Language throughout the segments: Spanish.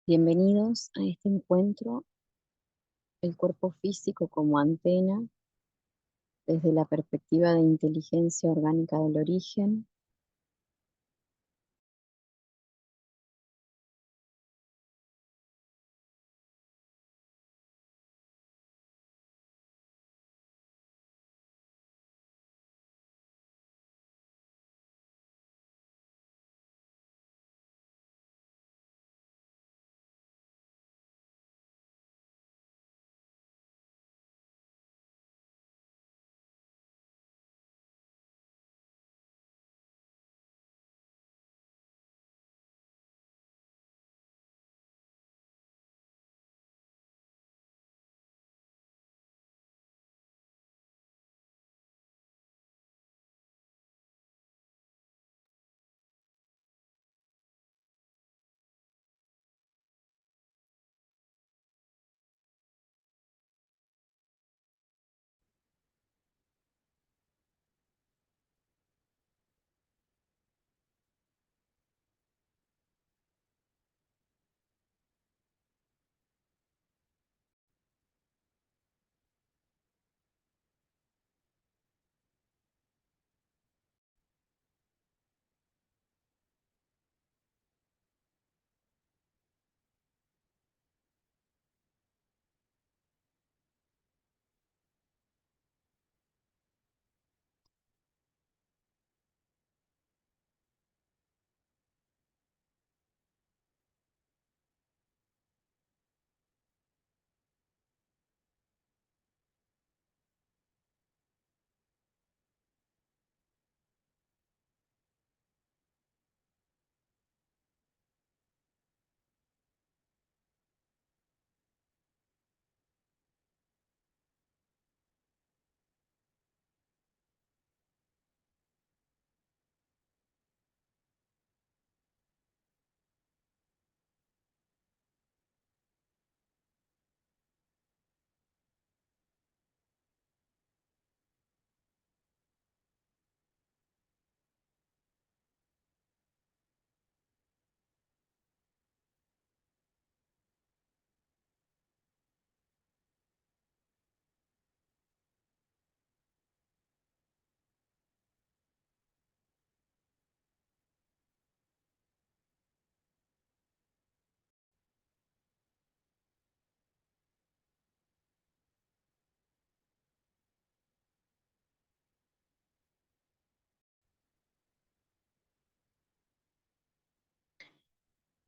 Bienvenidos a este encuentro, el cuerpo físico como antena, desde la perspectiva de inteligencia orgánica del origen.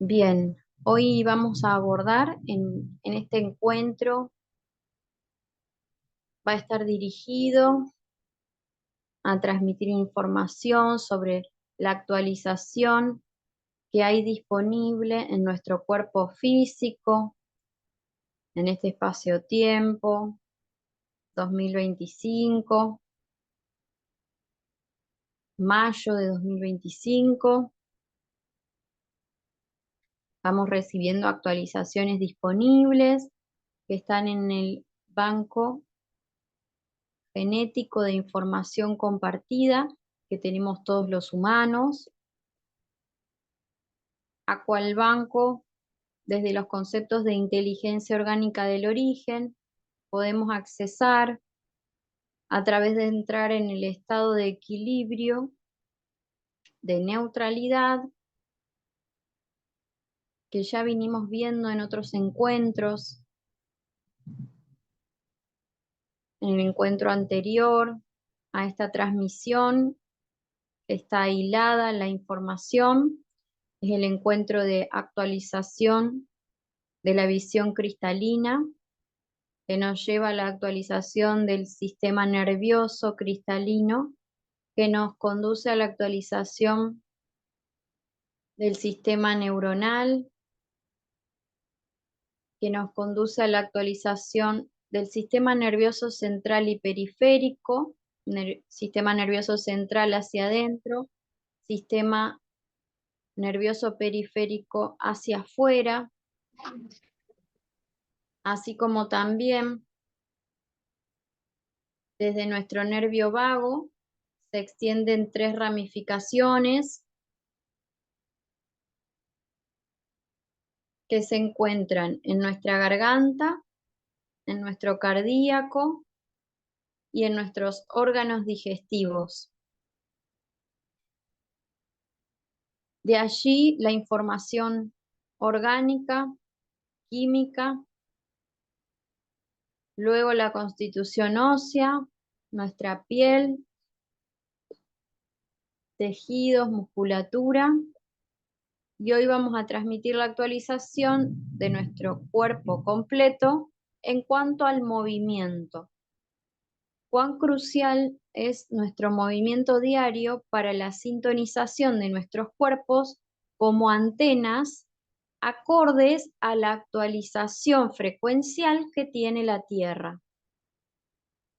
Bien, hoy vamos a abordar en este encuentro, va a estar dirigido a transmitir información sobre la actualización que hay disponible en nuestro cuerpo físico, en este espacio-tiempo 2025, mayo de 2025. Vamos recibiendo actualizaciones disponibles que están en el banco genético de información compartida que tenemos todos los humanos, a cual banco, desde los conceptos de inteligencia orgánica del origen, podemos accesar a través de entrar en el estado de equilibrio, de neutralidad, que ya vinimos viendo en otros encuentros. En el encuentro anterior a esta transmisión está hilada la información, es el encuentro de actualización de la visión cristalina, que nos lleva a la actualización del sistema nervioso cristalino, que nos conduce a la actualización del sistema neuronal, que nos conduce a la actualización del sistema nervioso central y periférico, sistema nervioso central hacia adentro, sistema nervioso periférico hacia afuera, así como también desde nuestro nervio vago se extienden 3 ramificaciones que se encuentran en nuestra garganta, en nuestro cardíaco y en nuestros órganos digestivos. De allí la información orgánica, química, luego la constitución ósea, nuestra piel, tejidos, musculatura, y hoy vamos a transmitir la actualización de nuestro cuerpo completo en cuanto al movimiento. Cuán crucial es nuestro movimiento diario para la sintonización de nuestros cuerpos como antenas acordes a la actualización frecuencial que tiene la Tierra.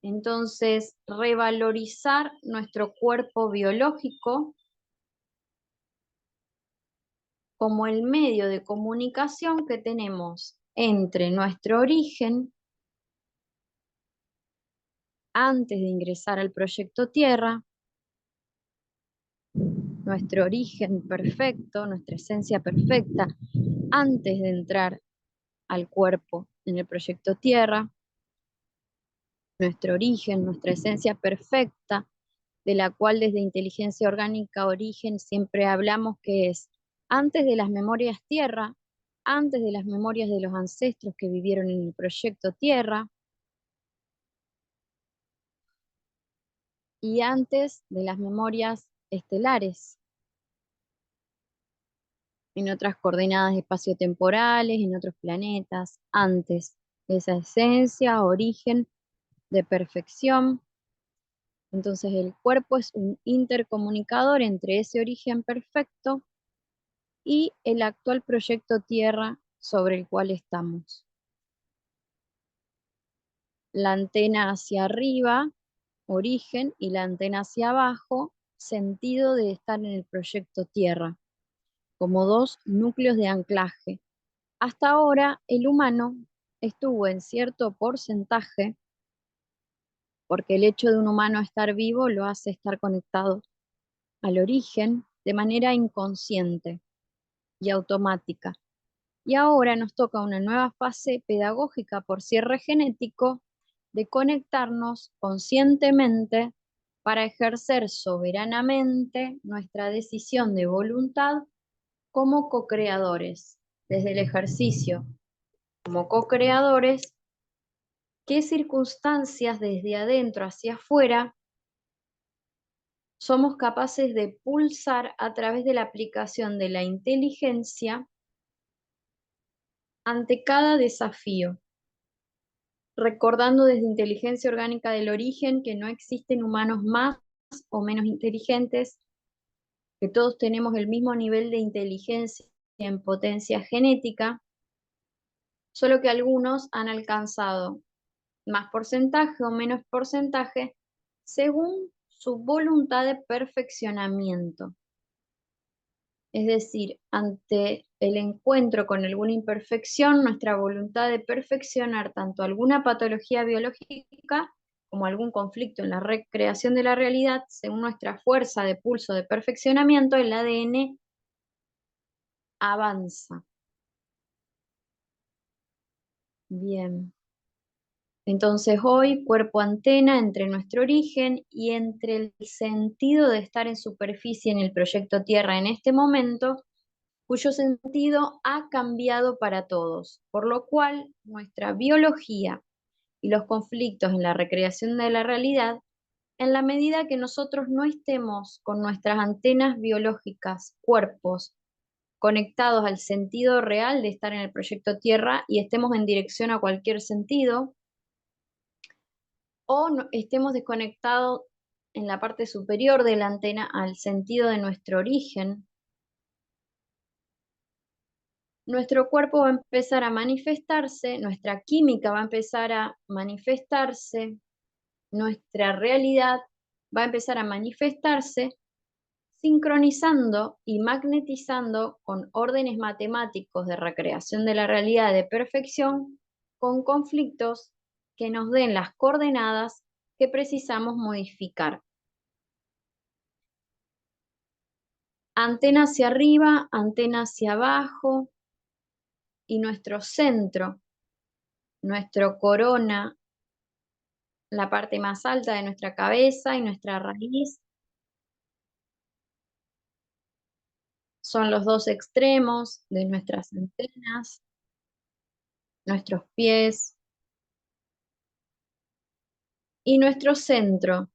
Entonces, revalorizar nuestro cuerpo biológico como el medio de comunicación que tenemos entre nuestro origen, antes de ingresar al proyecto Tierra, nuestro origen perfecto, nuestra esencia perfecta, antes de entrar al cuerpo en el proyecto Tierra, nuestro origen, nuestra esencia perfecta, de la cual desde Inteligencia Orgánica Origen siempre hablamos que es antes de las memorias Tierra, antes de las memorias de los ancestros que vivieron en el proyecto Tierra y antes de las memorias estelares, en otras coordenadas espaciotemporales, en otros planetas, antes de esa esencia, origen de perfección. Entonces el cuerpo es un intercomunicador entre ese origen perfecto y el actual proyecto Tierra sobre el cual estamos. La antena hacia arriba, origen, y la antena hacia abajo, sentido de estar en el proyecto Tierra, como dos núcleos de anclaje. Hasta ahora el humano estuvo en cierto porcentaje, porque el hecho de un humano estar vivo lo hace estar conectado al origen de manera inconsciente y automática. Y ahora nos toca una nueva fase pedagógica por cierre genético de conectarnos conscientemente para ejercer soberanamente nuestra decisión de voluntad como co-creadores, desde el ejercicio como co-creadores, qué circunstancias desde adentro hacia afuera somos capaces de pulsar a través de la aplicación de la inteligencia ante cada desafío, recordando desde Inteligencia Orgánica del Origen que no existen humanos más o menos inteligentes, que todos tenemos el mismo nivel de inteligencia en potencia genética, solo que algunos han alcanzado más porcentaje o menos porcentaje según su voluntad de perfeccionamiento. Es decir, ante el encuentro con alguna imperfección, nuestra voluntad de perfeccionar tanto alguna patología biológica como algún conflicto en la recreación de la realidad, según nuestra fuerza de pulso de perfeccionamiento, el ADN avanza. Bien. Entonces hoy, cuerpo antena entre nuestro origen y entre el sentido de estar en superficie en el proyecto Tierra en este momento, cuyo sentido ha cambiado para todos, por lo cual nuestra biología y los conflictos en la recreación de la realidad, en la medida que nosotros no estemos con nuestras antenas biológicas, cuerpos, conectados al sentido real de estar en el proyecto Tierra y estemos en dirección a cualquier sentido, o estemos desconectados en la parte superior de la antena al sentido de nuestro origen, nuestro cuerpo va a empezar a manifestarse, nuestra química va a empezar a manifestarse, nuestra realidad va a empezar a manifestarse, sincronizando y magnetizando con órdenes matemáticos de recreación de la realidad de perfección, con conflictos que nos den las coordenadas que precisamos modificar. Antena hacia arriba, antena hacia abajo, y nuestro centro, nuestro corona, la parte más alta de nuestra cabeza y nuestra raíz, son los dos extremos de nuestras antenas, nuestros pies y nuestro centro,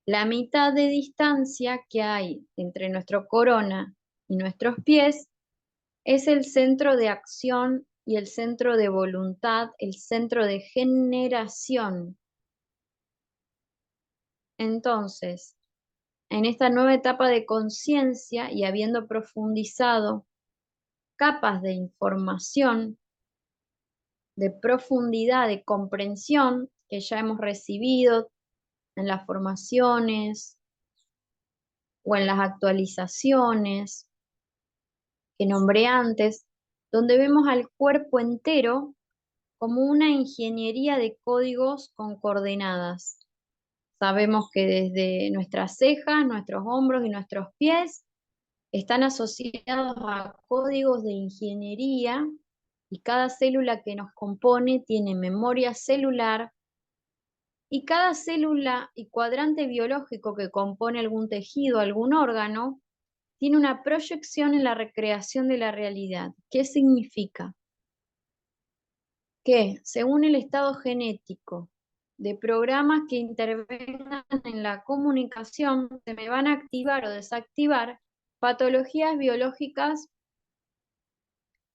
la mitad de distancia que hay entre nuestro corona y nuestros pies es el centro de acción y el centro de voluntad, el centro de generación. Entonces, en esta nueva etapa de conciencia y habiendo profundizado capas de información, de profundidad, de comprensión que ya hemos recibido en las formaciones o en las actualizaciones que nombré antes, donde vemos al cuerpo entero como una ingeniería de códigos con coordenadas. Sabemos que desde nuestras cejas, nuestros hombros y nuestros pies están asociados a códigos de ingeniería y cada célula que nos compone tiene memoria celular y cada célula y cuadrante biológico que compone algún tejido, algún órgano, tiene una proyección en la recreación de la realidad. ¿Qué significa? Que según el estado genético de programas que intervengan en la comunicación, se me van a activar o desactivar patologías biológicas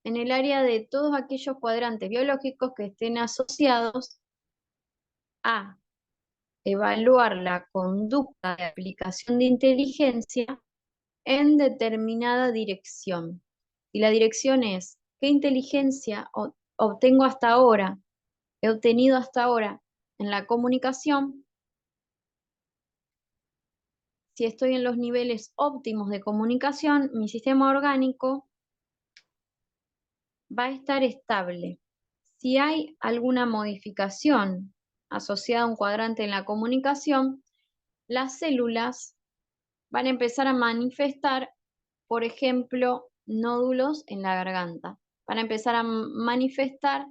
en el área de todos aquellos cuadrantes biológicos que estén asociados a evaluar la conducta de aplicación de inteligencia en determinada dirección. Y la dirección es, ¿qué inteligencia obtengo hasta ahora, he obtenido hasta ahora en la comunicación? Si estoy en los niveles óptimos de comunicación, mi sistema orgánico va a estar estable. Si hay alguna modificación asociada a un cuadrante en la comunicación, las células van a empezar a manifestar, por ejemplo, nódulos en la garganta. Van a empezar a manifestar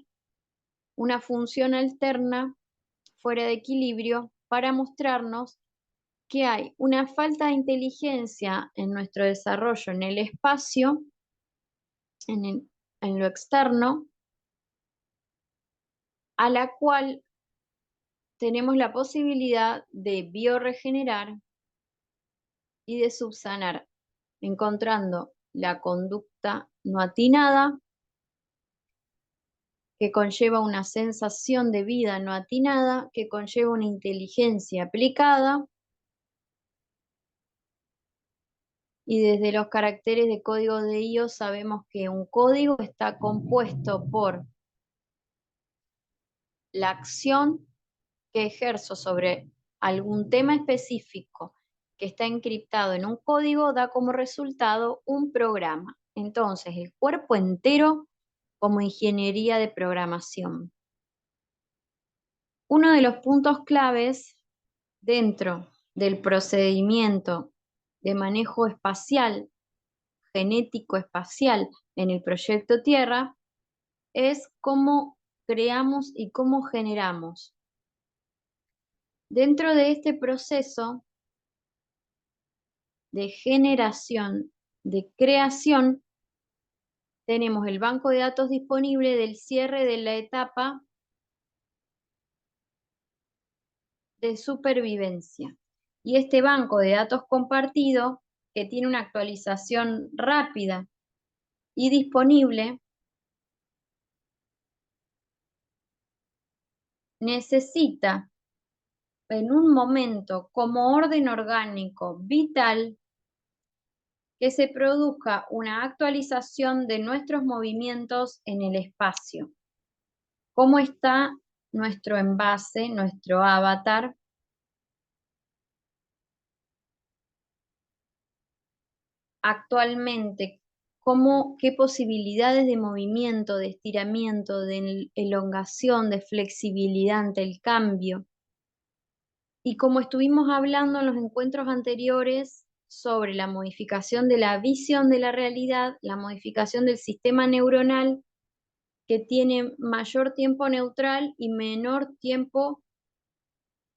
una función alterna fuera de equilibrio para mostrarnos que hay una falta de inteligencia en nuestro desarrollo en el espacio, en lo externo, a la cual tenemos la posibilidad de bioregenerar y de subsanar, encontrando la conducta no atinada, que conlleva una sensación de vida no atinada, que conlleva una inteligencia aplicada, y desde los caracteres de código de IO sabemos que un código está compuesto por la acción que ejerzo sobre algún tema específico que está encriptado en un código, da como resultado un programa. Entonces, el cuerpo entero como ingeniería de programación. Uno de los puntos claves dentro del procedimiento de manejo espacial, genético espacial en el proyecto Tierra, es cómo creamos y cómo generamos. Dentro de este proceso de generación, de creación, tenemos el banco de datos disponible del cierre de la etapa de supervivencia. Y este banco de datos compartido, que tiene una actualización rápida y disponible, necesita en un momento como orden orgánico vital que se produzca una actualización de nuestros movimientos en el espacio. ¿Cómo está nuestro envase, nuestro avatar? Actualmente, qué posibilidades de movimiento, de estiramiento, de elongación, de flexibilidad ante el cambio. Y como estuvimos hablando en los encuentros anteriores sobre la modificación de la visión de la realidad, la modificación del sistema neuronal que tiene mayor tiempo neutral y menor tiempo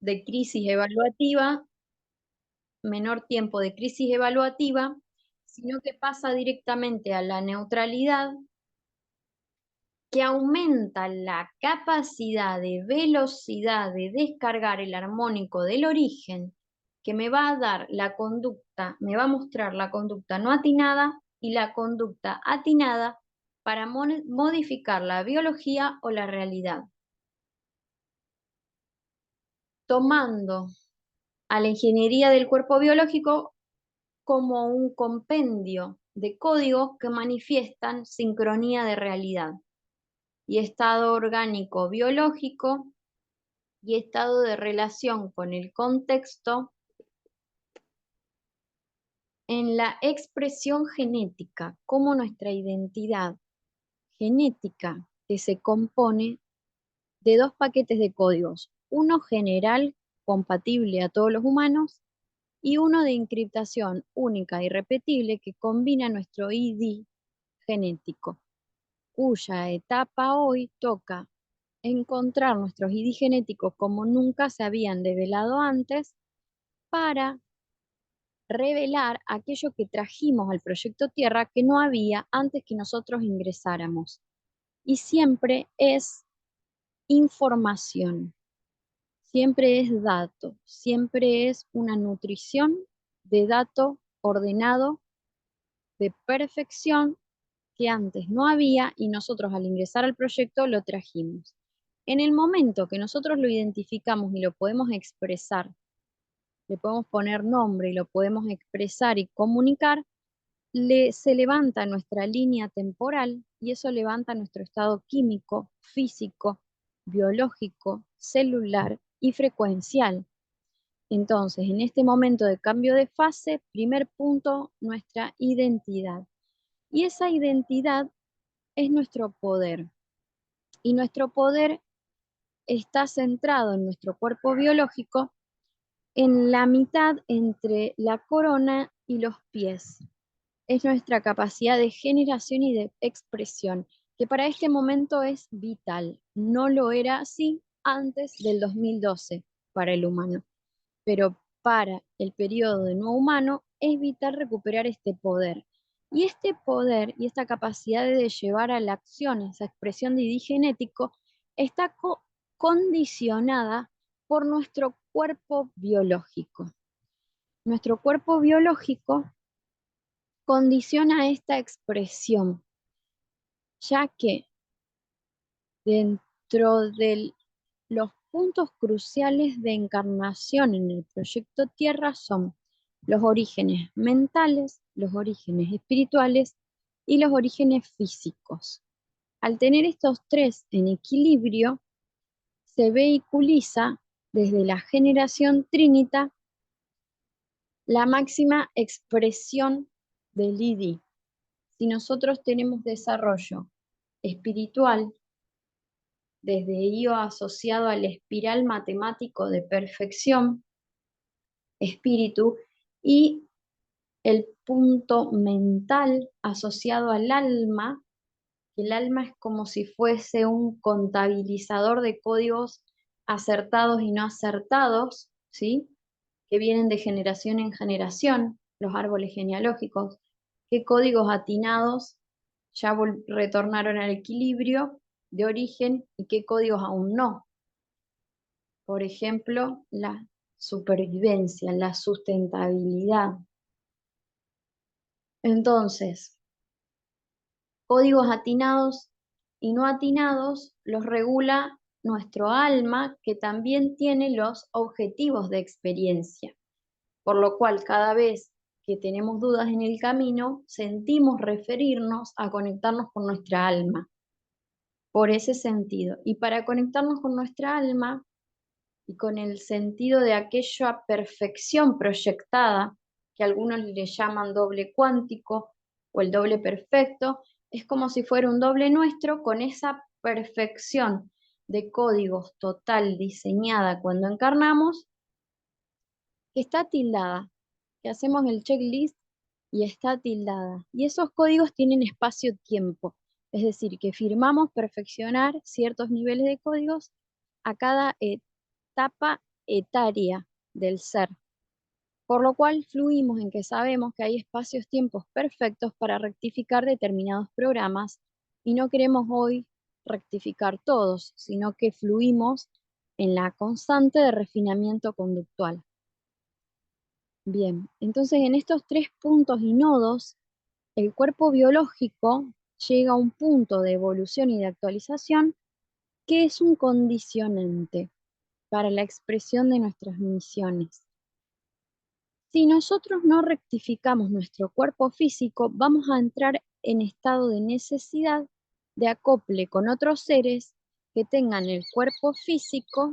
de crisis evaluativa, sino que pasa directamente a la neutralidad, que aumenta la capacidad de velocidad de descargar el armónico del origen, que me va a dar la conducta, me va a mostrar la conducta no atinada y la conducta atinada para modificar la biología o la realidad. Tomando a la ingeniería del cuerpo biológico como un compendio de códigos que manifiestan sincronía de realidad y estado orgánico biológico y estado de relación con el contexto en la expresión genética, como nuestra identidad genética, que se compone de dos paquetes de códigos, uno general compatible a todos los humanos y uno de encriptación única y repetible que combina nuestro ID genético, cuya etapa hoy toca encontrar nuestros ID genéticos como nunca se habían develado antes para revelar aquello que trajimos al proyecto Tierra que no había antes que nosotros ingresáramos. Y siempre es información, siempre es dato, siempre es una nutrición de dato ordenado de perfección que antes no había y nosotros al ingresar al proyecto lo trajimos. En el momento que nosotros lo identificamos y lo podemos expresar, le podemos poner nombre y lo podemos expresar y comunicar, se levanta nuestra línea temporal y eso levanta nuestro estado químico, físico, biológico, celular y frecuencial. Entonces, en este momento de cambio de fase, primer punto, nuestra identidad. Y esa identidad es nuestro poder. Y nuestro poder está centrado en nuestro cuerpo biológico en la mitad entre la corona y los pies. Es nuestra capacidad de generación y de expresión, que para este momento es vital. No lo era así antes del 2012 para el humano, pero para el periodo de no humano es vital recuperar este poder. Y este poder y esta capacidad de llevar a la acción esa expresión de ID genético está condicionada por nuestro cuerpo biológico. Nuestro cuerpo biológico condiciona esta expresión, ya que dentro de los puntos cruciales de encarnación en el proyecto Tierra son los orígenes mentales, los orígenes espirituales y los orígenes físicos. Al tener estos tres en equilibrio, se vehiculiza desde la generación trinita la máxima expresión del ID. Si nosotros tenemos desarrollo espiritual, desde IO asociado al espiral matemático de perfección, espíritu, y el punto mental asociado al alma, que el alma es como si fuese un contabilizador de códigos acertados y no acertados, ¿sí? Que vienen de generación en generación, los árboles genealógicos, qué códigos atinados ya retornaron al equilibrio de origen y qué códigos aún no. Por ejemplo, la supervivencia, la sustentabilidad. Entonces, códigos atinados y no atinados los regula nuestro alma, que también tiene los objetivos de experiencia, por lo cual cada vez que tenemos dudas en el camino, sentimos referirnos a conectarnos con nuestra alma, por ese sentido. Y para conectarnos con nuestra alma y con el sentido de aquella perfección proyectada, que algunos le llaman doble cuántico o el doble perfecto, es como si fuera un doble nuestro con esa perfección de códigos total diseñada cuando encarnamos, que está tildada, que hacemos el checklist y está tildada. Y esos códigos tienen espacio-tiempo. Es decir, que firmamos perfeccionar ciertos niveles de códigos a cada etapa etaria del ser, por lo cual fluimos en que sabemos que hay espacios-tiempos perfectos para rectificar determinados programas y no queremos hoy rectificar todos, sino que fluimos en la constante de refinamiento conductual. Bien, entonces en estos 3 puntos y nodos, el cuerpo biológico llega a un punto de evolución y de actualización que es un condicionante para la expresión de nuestras misiones. Si nosotros no rectificamos nuestro cuerpo físico, vamos a entrar en estado de necesidad de acople con otros seres que tengan el cuerpo físico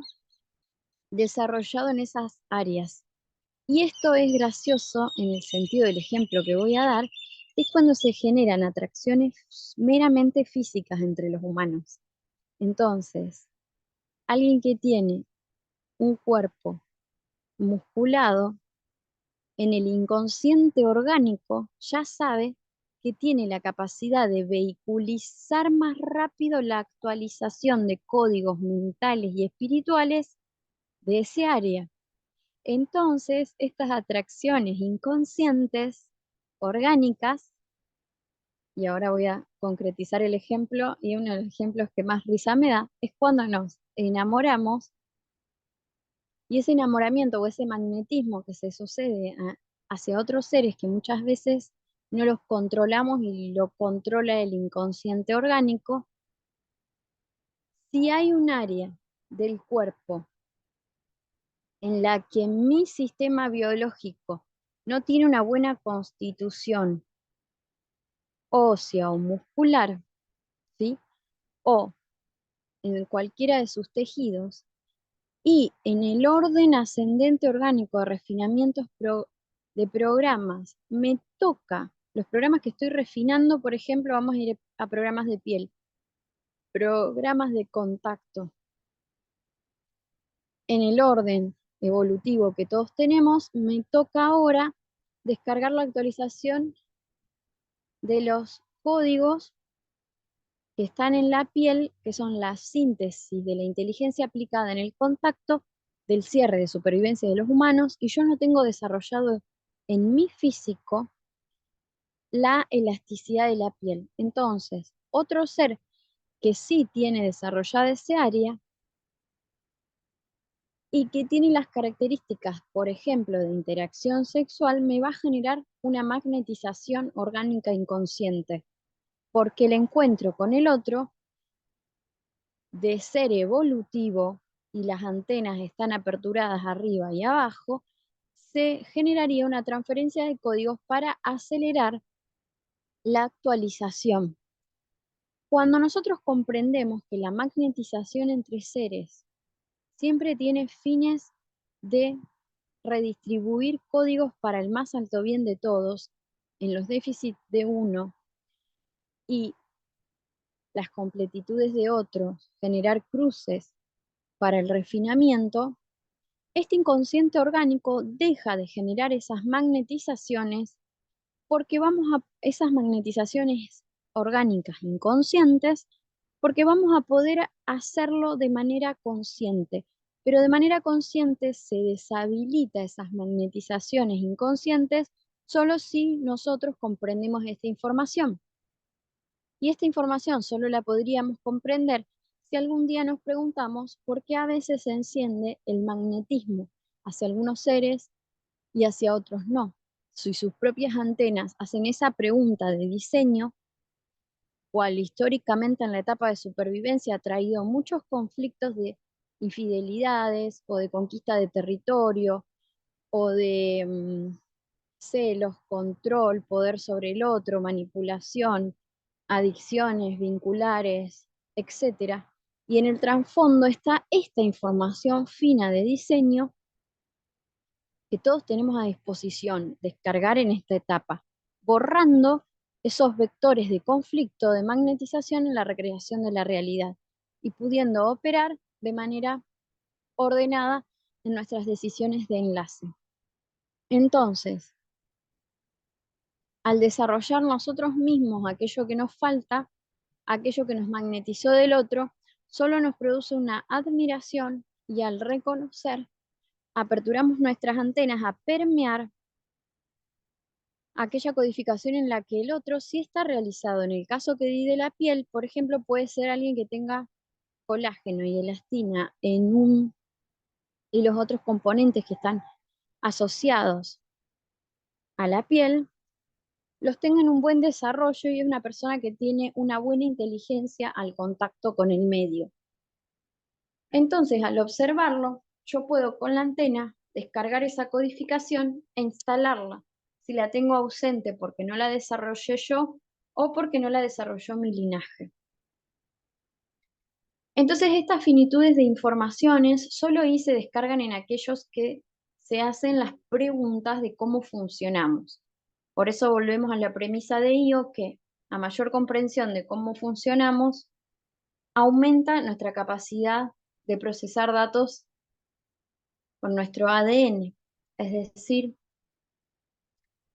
desarrollado en esas áreas. Y esto es gracioso en el sentido del ejemplo que voy a dar, es cuando se generan atracciones meramente físicas entre los humanos. Entonces, alguien que tiene un cuerpo musculado, en el inconsciente orgánico ya sabe que tiene la capacidad de vehiculizar más rápido la actualización de códigos mentales y espirituales de ese área. Entonces, estas atracciones inconscientes, orgánicas, y ahora voy a concretizar el ejemplo, y uno de los ejemplos que más risa me da, es cuando nos enamoramos, y ese enamoramiento o ese magnetismo que se sucede hacia otros seres que muchas veces no los controlamos y lo controla el inconsciente orgánico, si hay un área del cuerpo en la que mi sistema biológico no tiene una buena constitución ósea o muscular, ¿sí? O en cualquiera de sus tejidos, y en el orden ascendente orgánico de refinamientos de programas, me toca los programas que estoy refinando, por ejemplo, vamos a ir a programas de piel, programas de contacto. En el orden evolutivo que todos tenemos, me toca ahora descargar la actualización de los códigos que están en la piel, que son la síntesis de la inteligencia aplicada en el contacto, del cierre de supervivencia de los humanos, y yo no tengo desarrollado en mi físico la elasticidad de la piel. Entonces, otro ser que sí tiene desarrollada ese área y que tiene las características, por ejemplo, de interacción sexual, me va a generar una magnetización orgánica inconsciente, porque el encuentro con el otro, de ser evolutivo, y las antenas están aperturadas arriba y abajo, se generaría una transferencia de códigos para acelerar la actualización. Cuando nosotros comprendemos que la magnetización entre seres siempre tiene fines de redistribuir códigos para el más alto bien de todos, en los déficits de uno y las completitudes de otros, generar cruces para el refinamiento, este inconsciente orgánico deja de generar esas magnetizaciones porque esas magnetizaciones orgánicas inconscientes, porque vamos a poder hacerlo de manera consciente. Pero de manera consciente se deshabilita esas magnetizaciones inconscientes solo si nosotros comprendemos esta información. Y esta información solo la podríamos comprender si algún día nos preguntamos por qué a veces se enciende el magnetismo hacia algunos seres y hacia otros no. Si sus propias antenas hacen esa pregunta de diseño, cual históricamente en la etapa de supervivencia ha traído muchos conflictos de infidelidades o de conquista de territorio o de celos, control, poder sobre el otro, manipulación, adicciones vinculares, etcétera. Y en el trasfondo está esta información fina de diseño que todos tenemos a disposición, descargar en esta etapa, borrando esos vectores de conflicto, de magnetización en la recreación de la realidad y pudiendo operar de manera ordenada en nuestras decisiones de enlace. Entonces, al desarrollar nosotros mismos aquello que nos falta, aquello que nos magnetizó del otro, solo nos produce una admiración y al reconocer, aperturamos nuestras antenas a permear aquella codificación en la que el otro sí está realizado. En el caso que di de la piel, por ejemplo, puede ser alguien que tenga colágeno y elastina y los otros componentes que están asociados a la piel, los tenga en un buen desarrollo y es una persona que tiene una buena inteligencia al contacto con el medio. Entonces, al observarlo, yo puedo con la antena descargar esa codificación e instalarla. Si la tengo ausente porque no la desarrollé yo o porque no la desarrolló mi linaje. Entonces, estas finitudes de informaciones solo ahí se descargan en aquellos que se hacen las preguntas de cómo funcionamos. Por eso volvemos a la premisa de IO que a mayor comprensión de cómo funcionamos, aumenta nuestra capacidad de procesar datos con nuestro ADN. Es decir,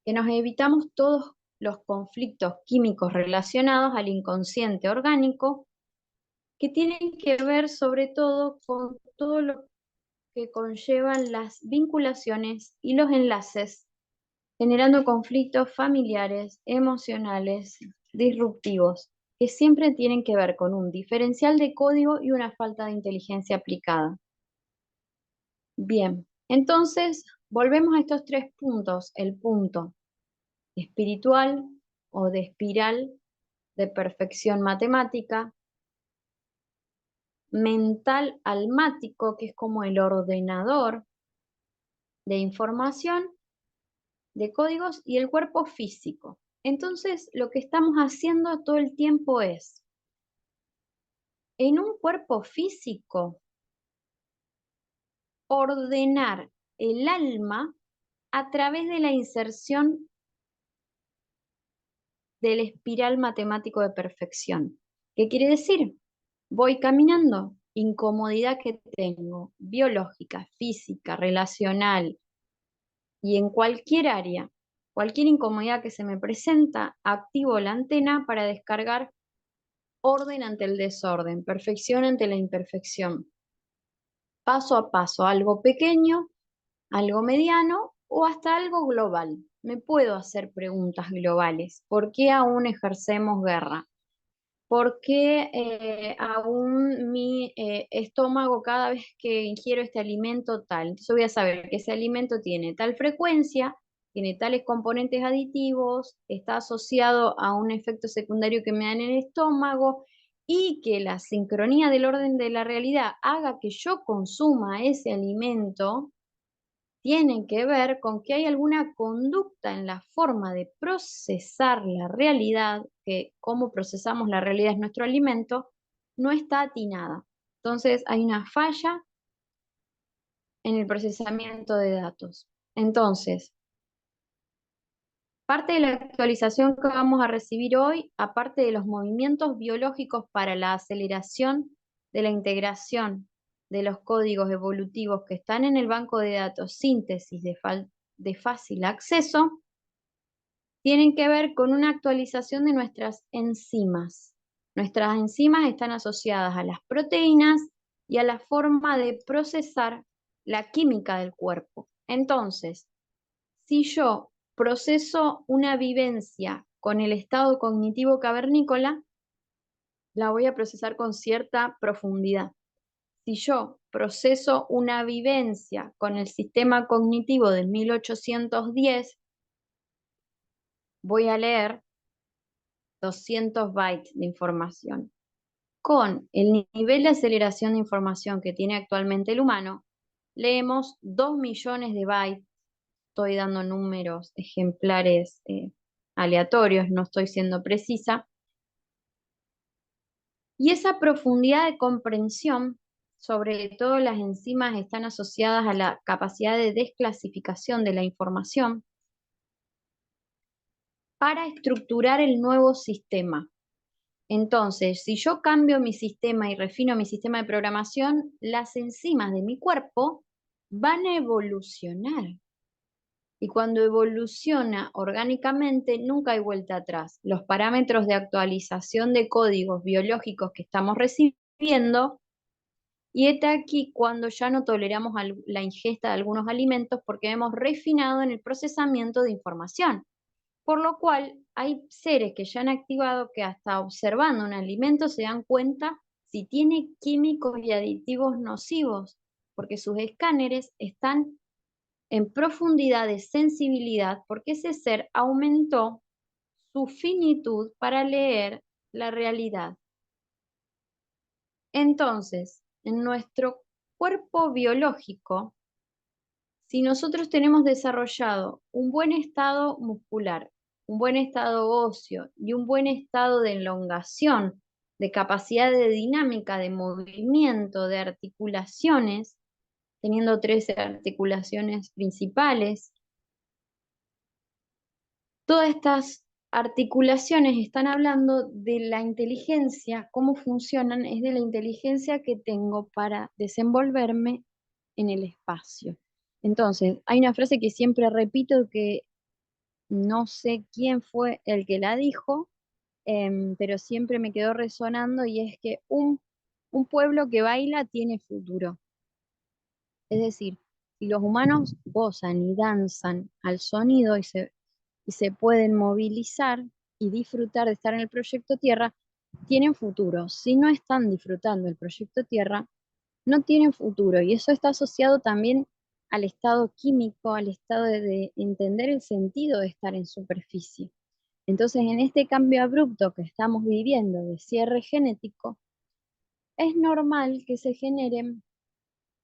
que nos evitamos todos los conflictos químicos relacionados al inconsciente orgánico que tienen que ver sobre todo con todo lo que conllevan las vinculaciones y los enlaces, generando conflictos familiares, emocionales, disruptivos, que siempre tienen que ver con un diferencial de código y una falta de inteligencia aplicada. Bien, entonces volvemos a estos tres puntos, el punto espiritual o de espiral de perfección matemática, mental almático, que es como el ordenador de información, de códigos, y el cuerpo físico. Entonces, lo que estamos haciendo todo el tiempo es, en un cuerpo físico, ordenar el alma a través de la inserción del espiral matemático de perfección. ¿Qué quiere decir? Voy caminando, incomodidad que tengo, biológica, física, relacional, y en cualquier área, cualquier incomodidad que se me presenta, activo la antena para descargar orden ante el desorden, perfección ante la imperfección. Paso a paso, algo pequeño, algo mediano o hasta algo global. Me puedo hacer preguntas globales. ¿Por qué aún ejercemos guerra? ¿Por qué aún mi estómago cada vez que ingiero este alimento tal? Entonces voy a saber que ese alimento tiene tal frecuencia, tiene tales componentes aditivos, está asociado a un efecto secundario que me dan en el estómago y que la sincronía del orden de la realidad haga que yo consuma ese alimento tienen que ver con que hay alguna conducta en la forma de procesar la realidad, que cómo procesamos la realidad es nuestro alimento, no está atinada. Entonces hay una falla en el procesamiento de datos. Entonces, parte de la actualización que vamos a recibir hoy, aparte de los movimientos biológicos para la aceleración de la integración de los códigos evolutivos que están en el banco de datos síntesis de fácil acceso, tienen que ver con una actualización de nuestras enzimas. Nuestras enzimas están asociadas a las proteínas y a la forma de procesar la química del cuerpo. Entonces, si yo proceso una vivencia con el estado cognitivo cavernícola, la voy a procesar con cierta profundidad. Si yo proceso una vivencia con el sistema cognitivo del 1810, voy a leer 200 bytes de información. Con el nivel de aceleración de información que tiene actualmente el humano, leemos 2 millones de bytes. Estoy dando números ejemplares aleatorios, no estoy siendo precisa. Y esa profundidad de comprensión, sobre todo las enzimas están asociadas a la capacidad de desclasificación de la información para estructurar el nuevo sistema. Entonces, si yo cambio mi sistema y refino mi sistema de programación, las enzimas de mi cuerpo van a evolucionar. Y cuando evoluciona orgánicamente, nunca hay vuelta atrás. Los parámetros de actualización de códigos biológicos que estamos recibiendo, y hete aquí cuando ya no toleramos la ingesta de algunos alimentos porque hemos refinado en el procesamiento de información. Por lo cual, hay seres que ya han activado que hasta observando un alimento se dan cuenta si tiene químicos y aditivos nocivos, porque sus escáneres están en profundidad de sensibilidad, porque ese ser aumentó su finitud para leer la realidad. Entonces, en nuestro cuerpo biológico, si nosotros tenemos desarrollado un buen estado muscular, un buen estado óseo y un buen estado de elongación, de capacidad de dinámica, de movimiento, de articulaciones, teniendo 13 articulaciones principales, todas estas articulaciones están hablando de la inteligencia, cómo funcionan, es de la inteligencia que tengo para desenvolverme en el espacio. Entonces, hay una frase que siempre repito que no sé quién fue el que la dijo, pero siempre me quedó resonando y es que un pueblo que baila tiene futuro. Es decir, si los humanos gozan y danzan al sonido y se pueden movilizar y disfrutar de estar en el proyecto Tierra, tienen futuro. Si no están disfrutando del proyecto Tierra, no tienen futuro. Y eso está asociado también al estado químico, al estado de entender el sentido de estar en superficie. Entonces, en este cambio abrupto que estamos viviendo de cierre genético, es normal que se generen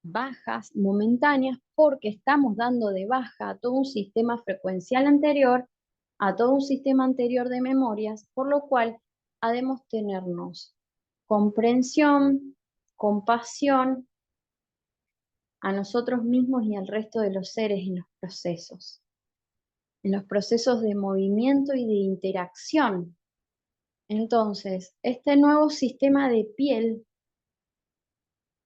bajas momentáneas porque estamos dando de baja a todo un sistema frecuencial anterior, a todo un sistema anterior de memorias, por lo cual debemos tenernos comprensión, compasión a nosotros mismos y al resto de los seres en los procesos de movimiento y de interacción. Entonces, este nuevo sistema de piel,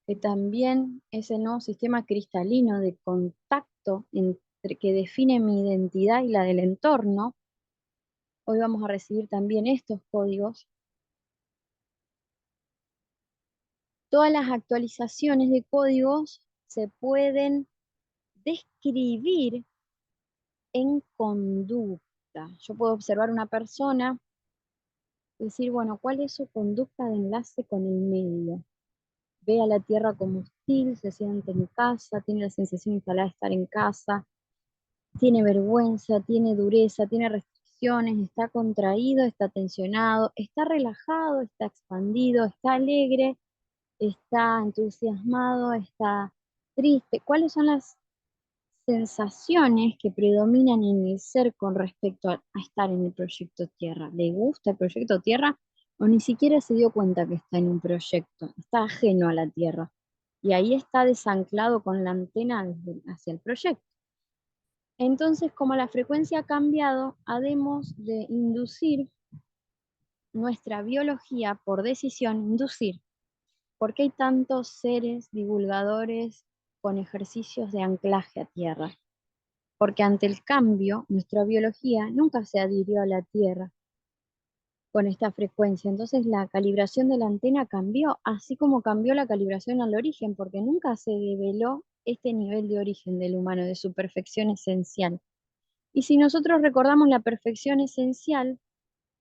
que también es el nuevo sistema cristalino de contacto entre, que define mi identidad y la del entorno, hoy vamos a recibir también estos códigos. Todas las actualizaciones de códigos se pueden describir en conducta. Yo puedo observar una persona y decir, bueno, ¿cuál es su conducta de enlace con el medio? Ve a la tierra como hostil, se siente en casa, tiene la sensación instalada de estar en casa, tiene vergüenza, tiene dureza, tiene restricciones, está contraído, está tensionado, está relajado, está expandido, está alegre, está entusiasmado, está triste. ¿Cuáles son las sensaciones que predominan en el ser con respecto a estar en el proyecto Tierra? ¿Le gusta el proyecto Tierra o ni siquiera se dio cuenta que está en un proyecto? Está ajeno a la Tierra y ahí está desanclado con la antena hacia el proyecto. Entonces, como la frecuencia ha cambiado, habemos de inducir nuestra biología por decisión, inducir. ¿Por qué hay tantos seres divulgadores con ejercicios de anclaje a tierra? Porque ante el cambio, nuestra biología nunca se adhirió a la Tierra con esta frecuencia. Entonces la calibración de la antena cambió, así como cambió la calibración al origen, porque nunca se develó este nivel de origen del humano, de su perfección esencial. Y si nosotros recordamos la perfección esencial,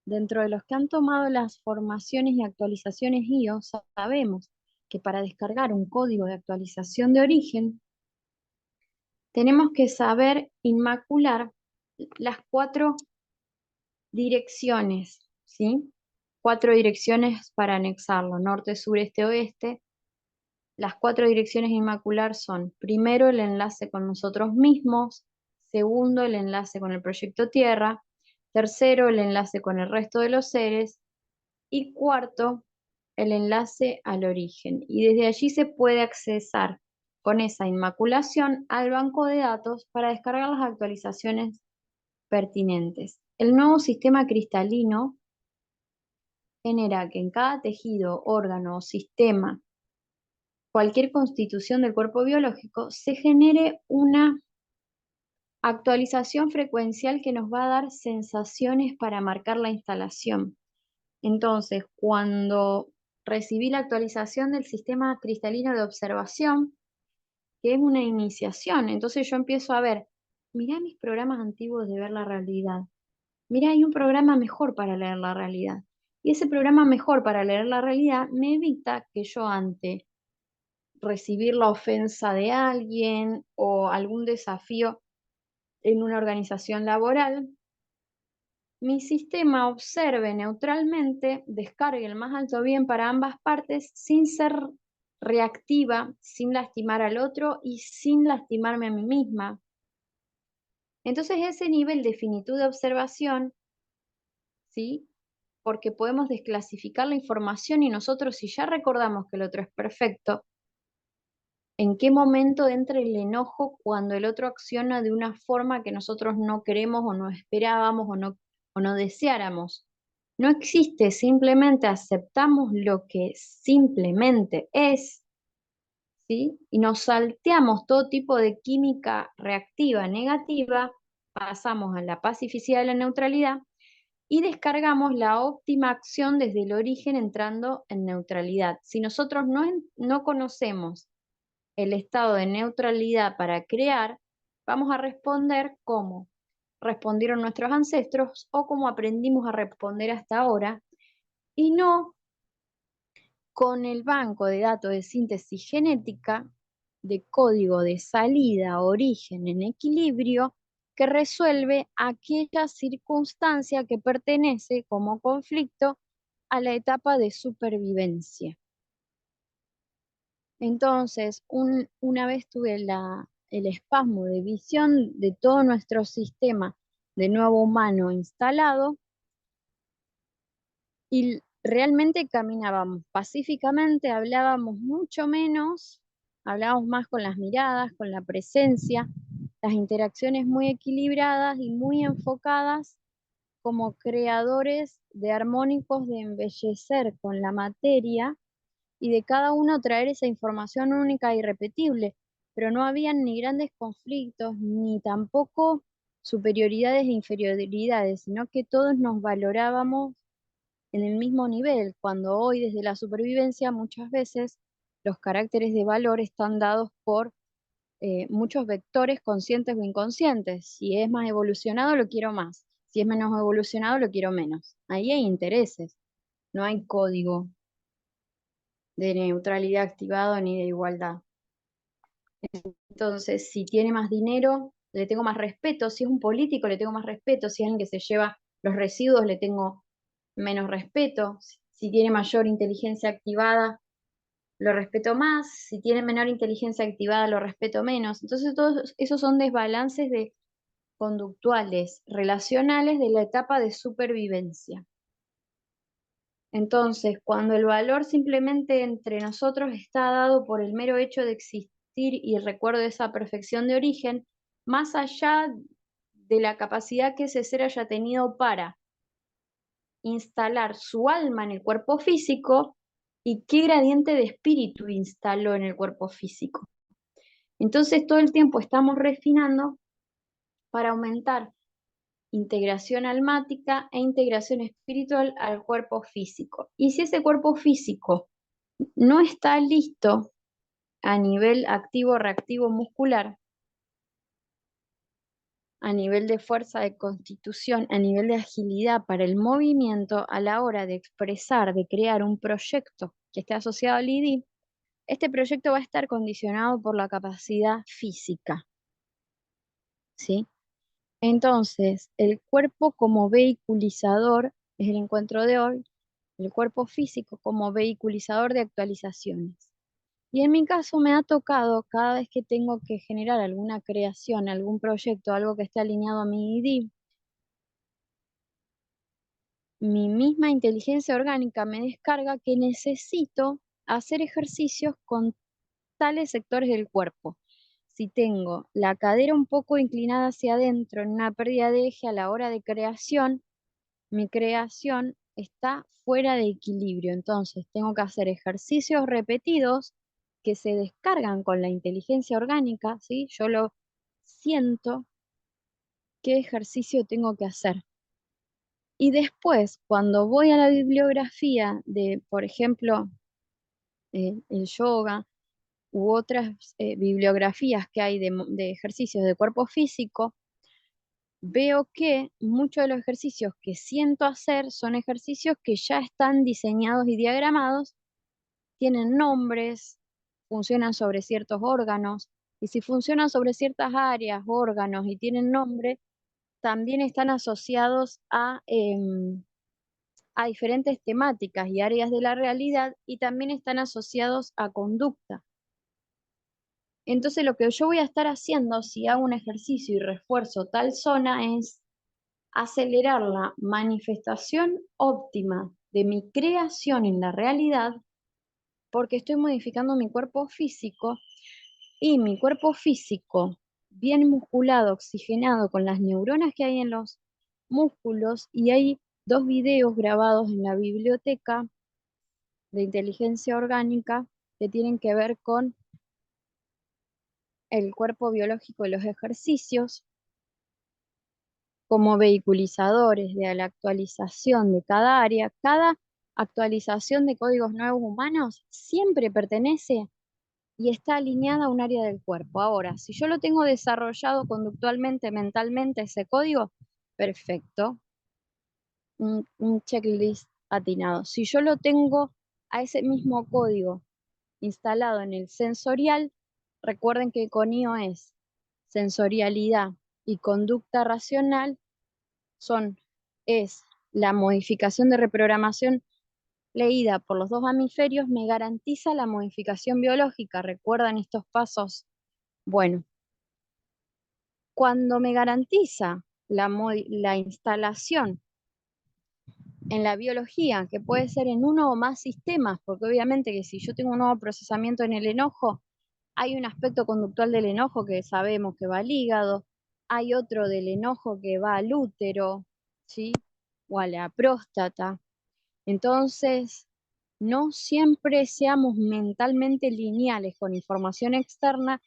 dentro de los que han tomado las formaciones y actualizaciones IO, sabemos que para descargar un código de actualización de origen, tenemos que saber inmacular las 4 direcciones, ¿sí? 4 direcciones para anexarlo, norte, sur, este, oeste. Las 4 direcciones a inmacular son, primero, el enlace con nosotros mismos, segundo, el enlace con el proyecto Tierra, tercero, el enlace con el resto de los seres, y cuarto, el enlace al origen. Y desde allí se puede accesar con esa inmaculación al banco de datos para descargar las actualizaciones pertinentes. El nuevo sistema cristalino genera que en cada tejido, órgano o sistema, cualquier constitución del cuerpo biológico, se genere una Actualización frecuencial que nos va a dar sensaciones para marcar la instalación. Entonces, cuando recibí la actualización del sistema cristalino de observación, que es una iniciación, entonces yo empiezo a ver, mirá mis programas antiguos de ver la realidad. Mirá, hay un programa mejor para leer la realidad. Y ese programa mejor para leer la realidad me evita que yo ante recibir la ofensa de alguien o algún desafío en una organización laboral, mi sistema observe neutralmente, descargue el más alto bien para ambas partes sin ser reactiva, sin lastimar al otro y sin lastimarme a mí misma. Entonces ese nivel de finitud de observación, ¿sí? Porque podemos desclasificar la información y nosotros si ya recordamos que el otro es perfecto, ¿en qué momento entra el enojo cuando el otro acciona de una forma que nosotros no queremos o no esperábamos o no deseáramos? No existe, simplemente aceptamos lo que simplemente es, ¿sí? Y nos salteamos todo tipo de química reactiva negativa, pasamos a la pacificidad de la neutralidad y descargamos la óptima acción desde el origen entrando en neutralidad. Si nosotros no conocemos el estado de neutralidad para crear, vamos a responder como respondieron nuestros ancestros o como aprendimos a responder hasta ahora, y no con el banco de datos de síntesis genética de código de salida, origen en equilibrio, que resuelve aquella circunstancia que pertenece como conflicto a la etapa de supervivencia. Entonces, una vez tuve el espasmo de visión de todo nuestro sistema de nuevo humano instalado y realmente caminábamos pacíficamente, hablábamos mucho menos, hablábamos más con las miradas, con la presencia, las interacciones muy equilibradas y muy enfocadas como creadores de armónicos de embellecer con la materia y de cada uno traer esa información única e irrepetible, pero no habían ni grandes conflictos, ni tampoco superioridades e inferioridades, sino que todos nos valorábamos en el mismo nivel, cuando hoy desde la supervivencia muchas veces los caracteres de valor están dados por muchos vectores conscientes o inconscientes. Si es más evolucionado, lo quiero más. Si es menos evolucionado, lo quiero menos. Ahí hay intereses, no hay código de neutralidad activado ni de igualdad. Entonces, si tiene más dinero, le tengo más respeto. Si es un político, le tengo más respeto. Si es alguien que se lleva los residuos, le tengo menos respeto. Si tiene mayor inteligencia activada, lo respeto más. Si tiene menor inteligencia activada, lo respeto menos. Entonces, todos esos son desbalances conductuales, relacionales de la etapa de supervivencia. Entonces, cuando el valor simplemente entre nosotros está dado por el mero hecho de existir y el recuerdo de esa perfección de origen, más allá de la capacidad que ese ser haya tenido para instalar su alma en el cuerpo físico y qué gradiente de espíritu instaló en el cuerpo físico. Entonces, todo el tiempo estamos refinando para aumentar integración almática e integración espiritual al cuerpo físico. Y si ese cuerpo físico no está listo a nivel activo, reactivo, muscular, a nivel de fuerza de constitución, a nivel de agilidad para el movimiento a la hora de expresar, de crear un proyecto que esté asociado al ID, este proyecto va a estar condicionado por la capacidad física, ¿sí? Entonces, el cuerpo como vehiculizador es el encuentro de hoy, el cuerpo físico como vehiculizador de actualizaciones. Y en mi caso me ha tocado cada vez que tengo que generar alguna creación, algún proyecto, algo que esté alineado a mi ID, mi misma inteligencia orgánica me descarga que necesito hacer ejercicios con tales sectores del cuerpo. Si tengo la cadera un poco inclinada hacia adentro en una pérdida de eje a la hora de creación, mi creación está fuera de equilibrio. Entonces tengo que hacer ejercicios repetidos que se descargan con la inteligencia orgánica, ¿sí? Yo lo siento, qué ejercicio tengo que hacer. Y después, cuando voy a la bibliografía de, por ejemplo, el yoga u otras bibliografías que hay de ejercicios de cuerpo físico, veo que muchos de los ejercicios que siento hacer son ejercicios que ya están diseñados y diagramados, tienen nombres, funcionan sobre ciertos órganos, y si funcionan sobre ciertas áreas, órganos y tienen nombre, también están asociados a diferentes temáticas y áreas de la realidad y también están asociados a conducta. Entonces lo que yo voy a estar haciendo si hago un ejercicio y refuerzo tal zona es acelerar la manifestación óptima de mi creación en la realidad porque estoy modificando mi cuerpo físico y mi cuerpo físico bien musculado, oxigenado con las neuronas que hay en los músculos y hay dos videos grabados en la biblioteca de inteligencia orgánica que tienen que ver con el cuerpo biológico y los ejercicios como vehiculizadores de la actualización de cada área. Cada actualización de códigos nuevos humanos siempre pertenece y está alineada a un área del cuerpo. Ahora, si yo lo tengo desarrollado conductualmente, mentalmente, ese código, perfecto, un checklist atinado. Si yo lo tengo a ese mismo código instalado en el sensorial, recuerden que con IO es sensorialidad y conducta racional, es la modificación de reprogramación leída por los dos hemisferios, me garantiza la modificación biológica. ¿Recuerdan estos pasos? Bueno, cuando me garantiza la instalación en la biología, que puede ser en uno o más sistemas, porque obviamente que si yo tengo un nuevo procesamiento en el enojo, hay un aspecto conductual del enojo que sabemos que va al hígado, hay otro del enojo que va al útero, ¿sí? O a la próstata. Entonces, no siempre seamos mentalmente lineales con información externa,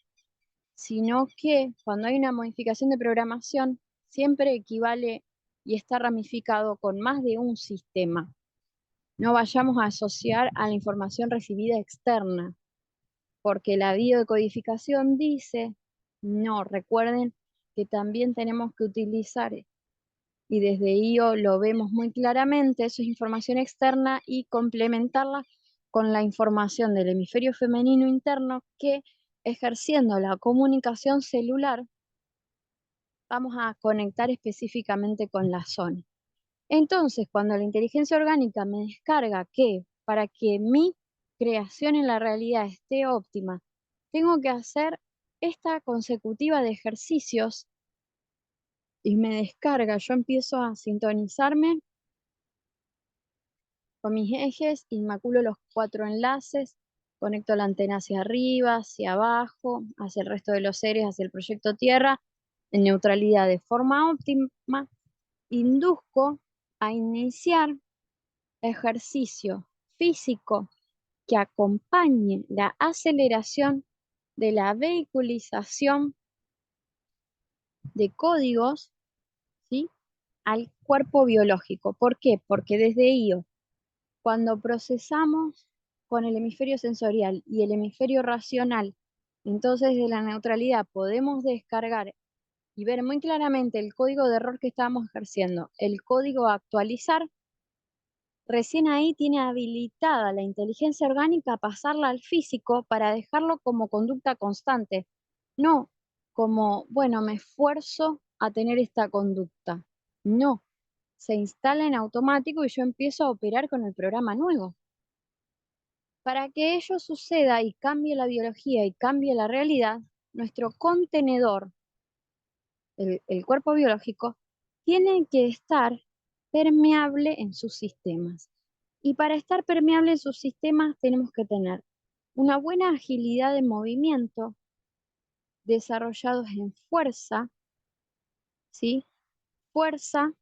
sino que cuando hay una modificación de programación, siempre equivale y está ramificado con más de un sistema. No vayamos a asociar a la información recibida externa, porque la biodecodificación dice, no, recuerden que también tenemos que utilizar, y desde IO lo vemos muy claramente, eso es información externa y complementarla con la información del hemisferio femenino interno que ejerciendo la comunicación celular vamos a conectar específicamente con la zona. Entonces, cuando la inteligencia orgánica me descarga que para que mi creación en la realidad esté óptima, tengo que hacer esta consecutiva de ejercicios y me descarga, yo empiezo a sintonizarme con mis ejes, inmaculo los 4 enlaces, conecto la antena hacia arriba, hacia abajo, hacia el resto de los seres, hacia el proyecto Tierra, en neutralidad de forma óptima, induzco a iniciar ejercicio físico que acompañe la aceleración de la vehiculización de códigos, ¿sí? Al cuerpo biológico. ¿Por qué? Porque desde IO, cuando procesamos con el hemisferio sensorial y el hemisferio racional, entonces de la neutralidad podemos descargar y ver muy claramente el código de error que estamos ejerciendo, el código a actualizar. Recién ahí tiene habilitada la inteligencia orgánica a pasarla al físico para dejarlo como conducta constante, no como, bueno, me esfuerzo a tener esta conducta. No, se instala en automático y yo empiezo a operar con el programa nuevo. Para que ello suceda y cambie la biología y cambie la realidad, nuestro contenedor, el cuerpo biológico, tiene que estar permeable en sus sistemas. Y para estar permeable en sus sistemas tenemos que tener una buena agilidad de movimiento, desarrollados en fuerza, ¿sí? Fuerza,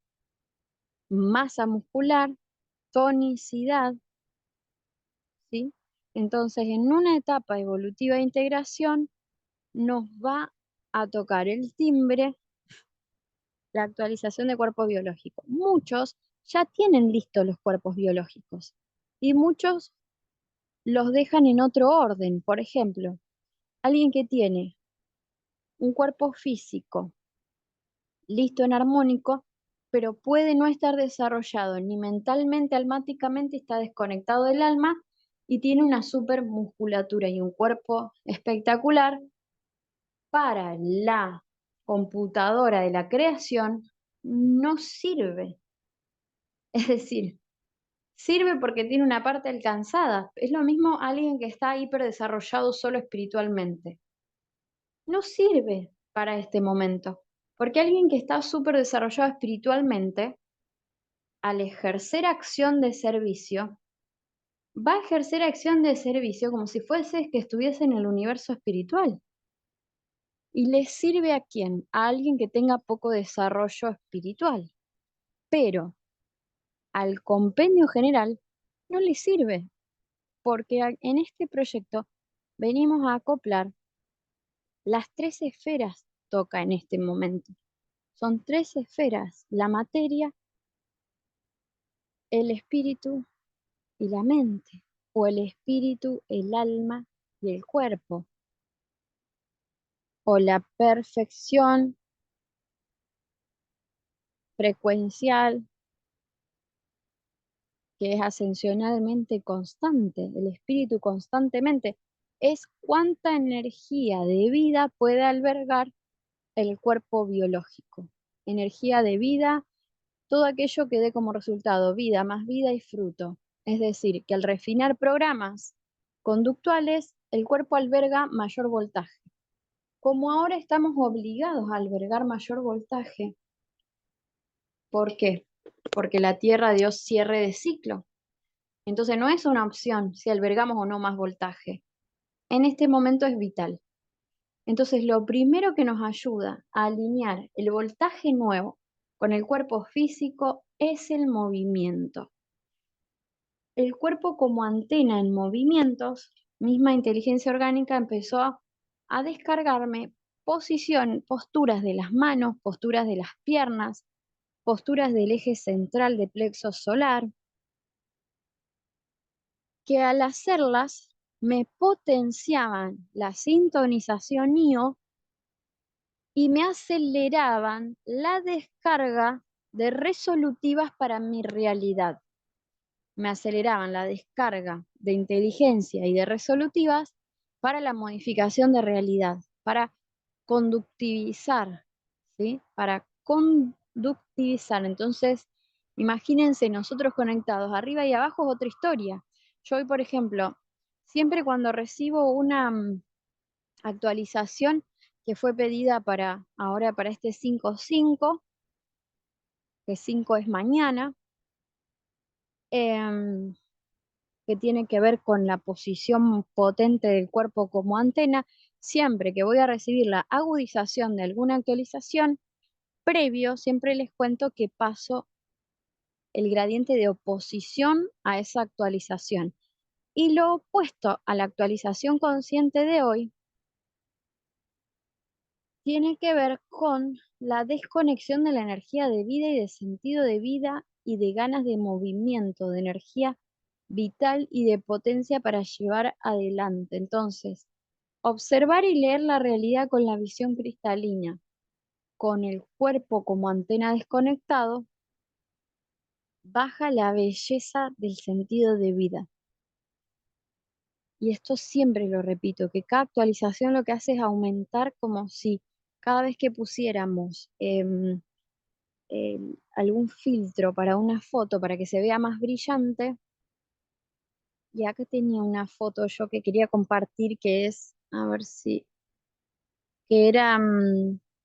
masa muscular, tonicidad, ¿sí? Entonces, en una etapa evolutiva de integración, nos va a tocar el timbre la actualización de cuerpo biológico. Muchos ya tienen listos los cuerpos biológicos y muchos los dejan en otro orden. Por ejemplo, alguien que tiene un cuerpo físico listo en armónico, pero puede no estar desarrollado ni mentalmente, almáticamente, está desconectado del alma y tiene una super musculatura y un cuerpo espectacular para la computadora de la creación, no sirve. Es decir, sirve porque tiene una parte alcanzada. Es lo mismo alguien que está hiperdesarrollado solo espiritualmente. No sirve para este momento. Porque alguien que está súper desarrollado espiritualmente, al ejercer acción de servicio, va a ejercer acción de servicio como si fuese que estuviese en el universo espiritual. ¿Y le sirve a quién? A alguien que tenga poco desarrollo espiritual. Pero al compendio general no le sirve, porque en este proyecto venimos a acoplar las tres esferas, toca en este momento. Son tres esferas: la materia, el espíritu y la mente, o el espíritu, el alma y el cuerpo, o la perfección frecuencial, que es ascensionalmente constante, el espíritu constantemente, es cuánta energía de vida puede albergar el cuerpo biológico. Energía de vida, todo aquello que dé como resultado vida más vida y fruto. Es decir, que al refinar programas conductuales, el cuerpo alberga mayor voltaje. Como ahora estamos obligados a albergar mayor voltaje, ¿por qué? Porque la Tierra dio cierre de ciclo. Entonces no es una opción si albergamos o no más voltaje. En este momento es vital. Entonces lo primero que nos ayuda a alinear el voltaje nuevo con el cuerpo físico es el movimiento. El cuerpo como antena en movimientos, misma inteligencia orgánica empezó a descargarme posturas de las manos, posturas de las piernas, posturas del eje central de plexo solar, que al hacerlas me potenciaban la sintonización IO y me aceleraban la descarga de resolutivas para mi realidad. Me aceleraban la descarga de inteligencia y de resolutivas para la modificación de realidad, para conductivizar, ¿sí? Para conductivizar. Entonces, imagínense nosotros conectados arriba y abajo es otra historia. Yo hoy, por ejemplo, siempre cuando recibo una actualización que fue pedida para ahora para este 5.5, que 5 es mañana, eh, que tiene que ver con la posición potente del cuerpo como antena, siempre que voy a recibir la agudización de alguna actualización, previo siempre les cuento que paso el gradiente de oposición a esa actualización. Y lo opuesto a la actualización consciente de hoy tiene que ver con la desconexión de la energía de vida y de sentido de vida y de ganas de movimiento, de energía vital y de potencia para llevar adelante. Entonces, observar y leer la realidad con la visión cristalina, con el cuerpo como antena desconectado, baja la belleza del sentido de vida. Y esto siempre lo repito, que cada actualización lo que hace es aumentar, como si cada vez que pusiéramos algún filtro para una foto para que se vea más brillante. Y acá tenía una foto yo que quería compartir que es, a ver si, que era,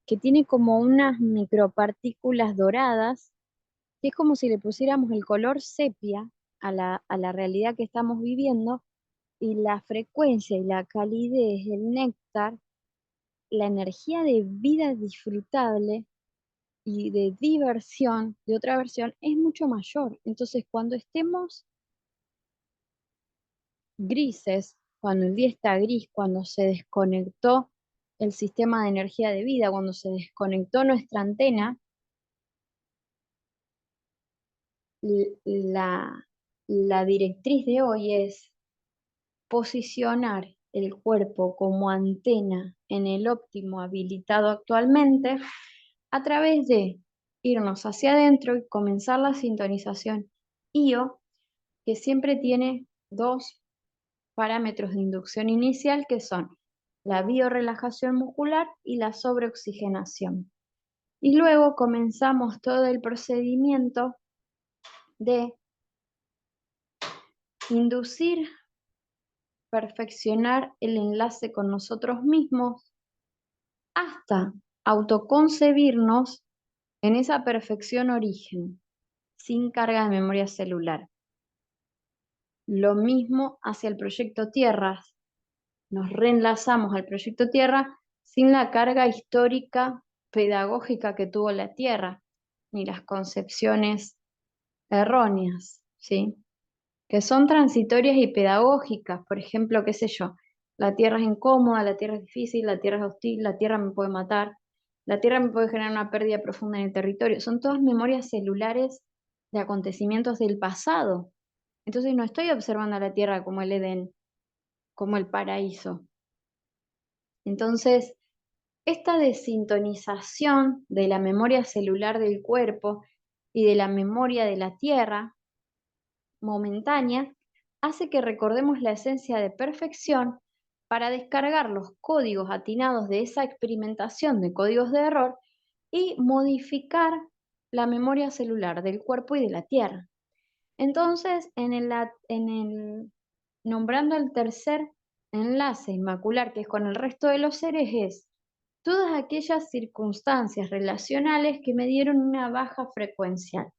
que tiene como unas micropartículas doradas, que es como si le pusiéramos el color sepia a la realidad que estamos viviendo, y la frecuencia y la calidez, el néctar, la energía de vida disfrutable y de diversión de otra versión es mucho mayor. Entonces, cuando estemos grises, cuando el día está gris, cuando se desconectó el sistema de energía de vida, cuando se desconectó nuestra antena, la, la directriz de hoy es posicionar el cuerpo como antena en el óptimo habilitado actualmente a través de irnos hacia adentro y comenzar la sintonización IO, que siempre tiene dos parámetros de inducción inicial que son la biorelajación muscular y la sobreoxigenación. Y luego comenzamos todo el procedimiento de inducir, perfeccionar el enlace con nosotros mismos hasta autoconcebirnos en esa perfección origen, sin carga de memoria celular. Lo mismo hacia el proyecto Tierras. Nos reenlazamos al proyecto Tierra sin la carga histórica pedagógica que tuvo la Tierra, ni las concepciones erróneas, ¿sí? Que son transitorias y pedagógicas. Por ejemplo, qué sé yo, la Tierra es incómoda, la Tierra es difícil, la Tierra es hostil, la Tierra me puede matar, la Tierra me puede generar una pérdida profunda en el territorio. Son todas memorias celulares de acontecimientos del pasado. Entonces no estoy observando a la Tierra como el Edén, como el paraíso. Entonces, esta desintonización de la memoria celular del cuerpo y de la memoria de la Tierra momentánea hace que recordemos la esencia de perfección para descargar los códigos atinados de esa experimentación de códigos de error y modificar la memoria celular del cuerpo y de la Tierra. Entonces, nombrando el tercer enlace inmacular, que es con el resto de los seres, es todas aquellas circunstancias relacionales que me dieron una baja frecuencia.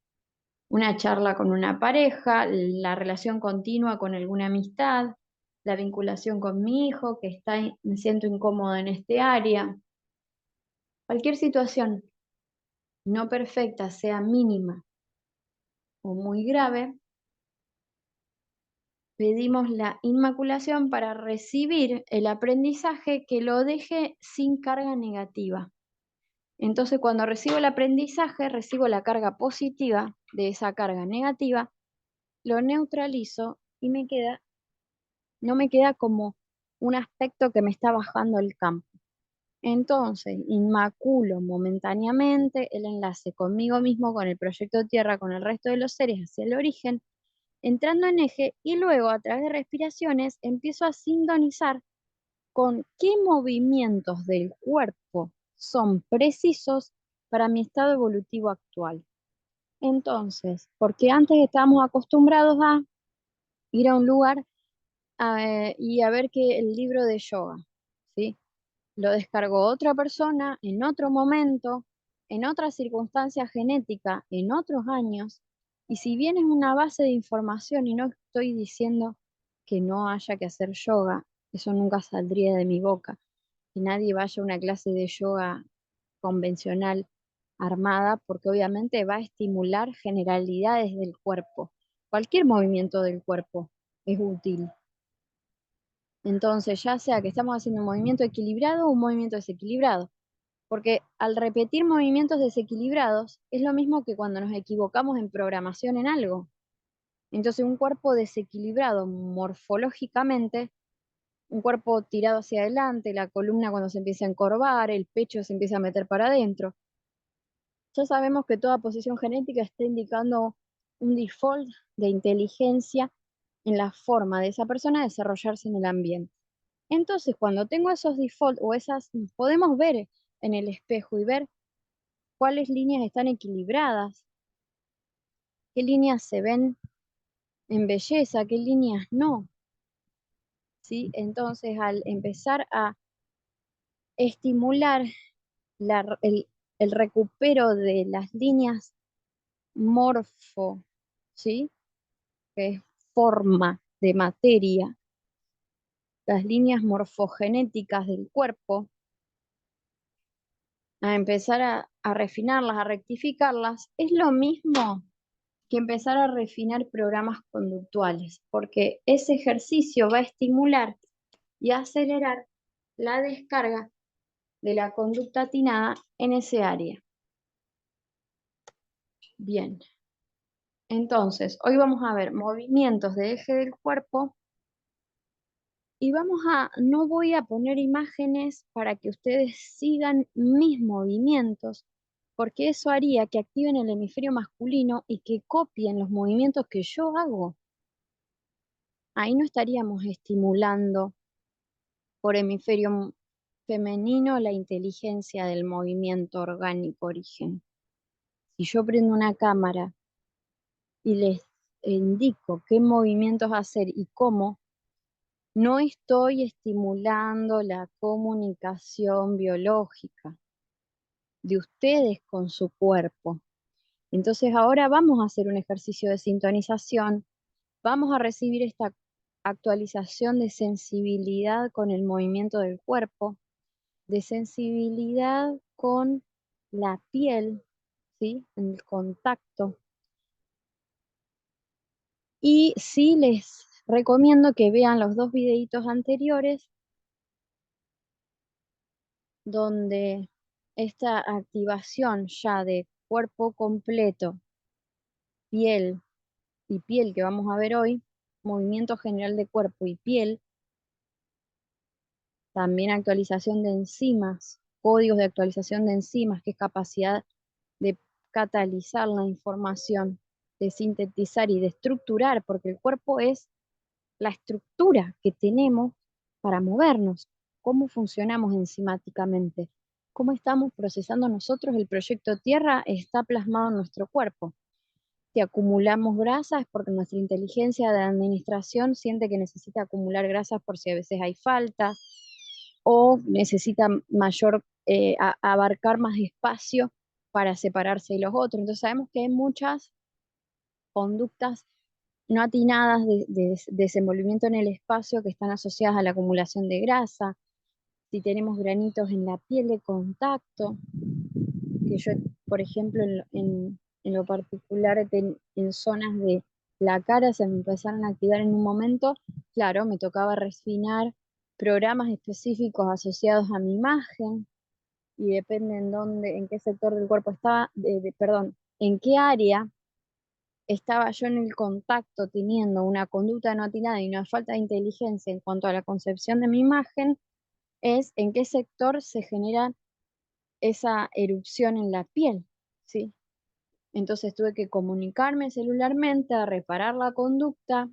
Una charla con una pareja, la relación continua con alguna amistad, la vinculación con mi hijo, me siento incómodo en este área. Cualquier situación no perfecta, sea mínima o muy grave, pedimos la inmaculación para recibir el aprendizaje que lo deje sin carga negativa. Entonces, cuando recibo el aprendizaje, recibo la carga positiva de esa carga negativa, lo neutralizo y no me queda como un aspecto que me está bajando el campo. Entonces, inmaculo momentáneamente el enlace conmigo mismo, con el proyecto Tierra, con el resto de los seres hacia el origen, entrando en eje y luego a través de respiraciones empiezo a sintonizar con qué movimientos del cuerpo son precisos para mi estado evolutivo actual. Entonces, porque antes estábamos acostumbrados a ir a un lugar y a ver que el libro de yoga, ¿sí? Lo descargó otra persona en otro momento, en otra circunstancia genética, en otros años, y si bien es una base de información y no estoy diciendo que no haya que hacer yoga, eso nunca saldría de mi boca, que nadie vaya a una clase de yoga convencional armada, porque obviamente va a estimular generalidades del cuerpo. Cualquier movimiento del cuerpo es útil. Entonces, ya sea que estamos haciendo un movimiento equilibrado o un movimiento desequilibrado, porque al repetir movimientos desequilibrados es lo mismo que cuando nos equivocamos en programación en algo. Entonces, un cuerpo desequilibrado morfológicamente, un cuerpo tirado hacia adelante, la columna cuando se empieza a encorvar, el pecho se empieza a meter para adentro, ya sabemos que toda posición genética está indicando un default de inteligencia en la forma de esa persona desarrollarse en el ambiente. Entonces, cuando tengo esos default o esas, podemos ver en el espejo y ver cuáles líneas están equilibradas, qué líneas se ven en belleza, qué líneas no. ¿Sí? Entonces, al empezar a estimular el recupero de las líneas morfo, ¿sí? Que es forma de materia, las líneas morfogenéticas del cuerpo, a empezar a refinarlas, a rectificarlas, es lo mismo que empezar a refinar programas conductuales, porque ese ejercicio va a estimular y a acelerar la descarga de la conducta atinada en ese área. Bien. Entonces, hoy vamos a ver movimientos de eje del cuerpo y no voy a poner imágenes para que ustedes sigan mis movimientos, porque eso haría que activen el hemisferio masculino y que copien los movimientos que yo hago. Ahí no estaríamos estimulando por hemisferio femenino la inteligencia del movimiento orgánico origen. Si yo prendo una cámara y les indico qué movimientos hacer y cómo, no estoy estimulando la comunicación biológica de ustedes con su cuerpo. Entonces ahora vamos a hacer un ejercicio de sintonización, vamos a recibir esta actualización de sensibilidad con el movimiento del cuerpo, de sensibilidad con la piel, ¿sí? En el contacto. Y sí les recomiendo que vean los dos videitos anteriores donde esta activación ya de cuerpo completo, piel y piel que vamos a ver hoy, movimiento general de cuerpo y piel, también actualización de enzimas, códigos de actualización de enzimas, que es capacidad de catalizar la información, de sintetizar y de estructurar, porque el cuerpo es la estructura que tenemos para movernos, cómo funcionamos enzimáticamente, cómo estamos procesando nosotros el proyecto Tierra está plasmado en nuestro cuerpo. Si acumulamos grasas es porque nuestra inteligencia de administración siente que necesita acumular grasas por si a veces hay faltas o necesita abarcar más espacio para separarse de los otros. Entonces sabemos que hay muchas conductas no atinadas de desenvolvimiento en el espacio que están asociadas a la acumulación de grasa. Si tenemos granitos en la piel de contacto, que yo, por ejemplo, en lo particular, en zonas de la cara se me empezaron a activar en un momento, claro, me tocaba refinar programas específicos asociados a mi imagen y depende en dónde, en qué sector del cuerpo estaba, perdón, en qué área estaba yo en el contacto teniendo una conducta no atinada y una falta de inteligencia en cuanto a la concepción de mi imagen, es en qué sector se genera esa erupción en la piel, ¿sí? Entonces tuve que comunicarme celularmente, a reparar la conducta,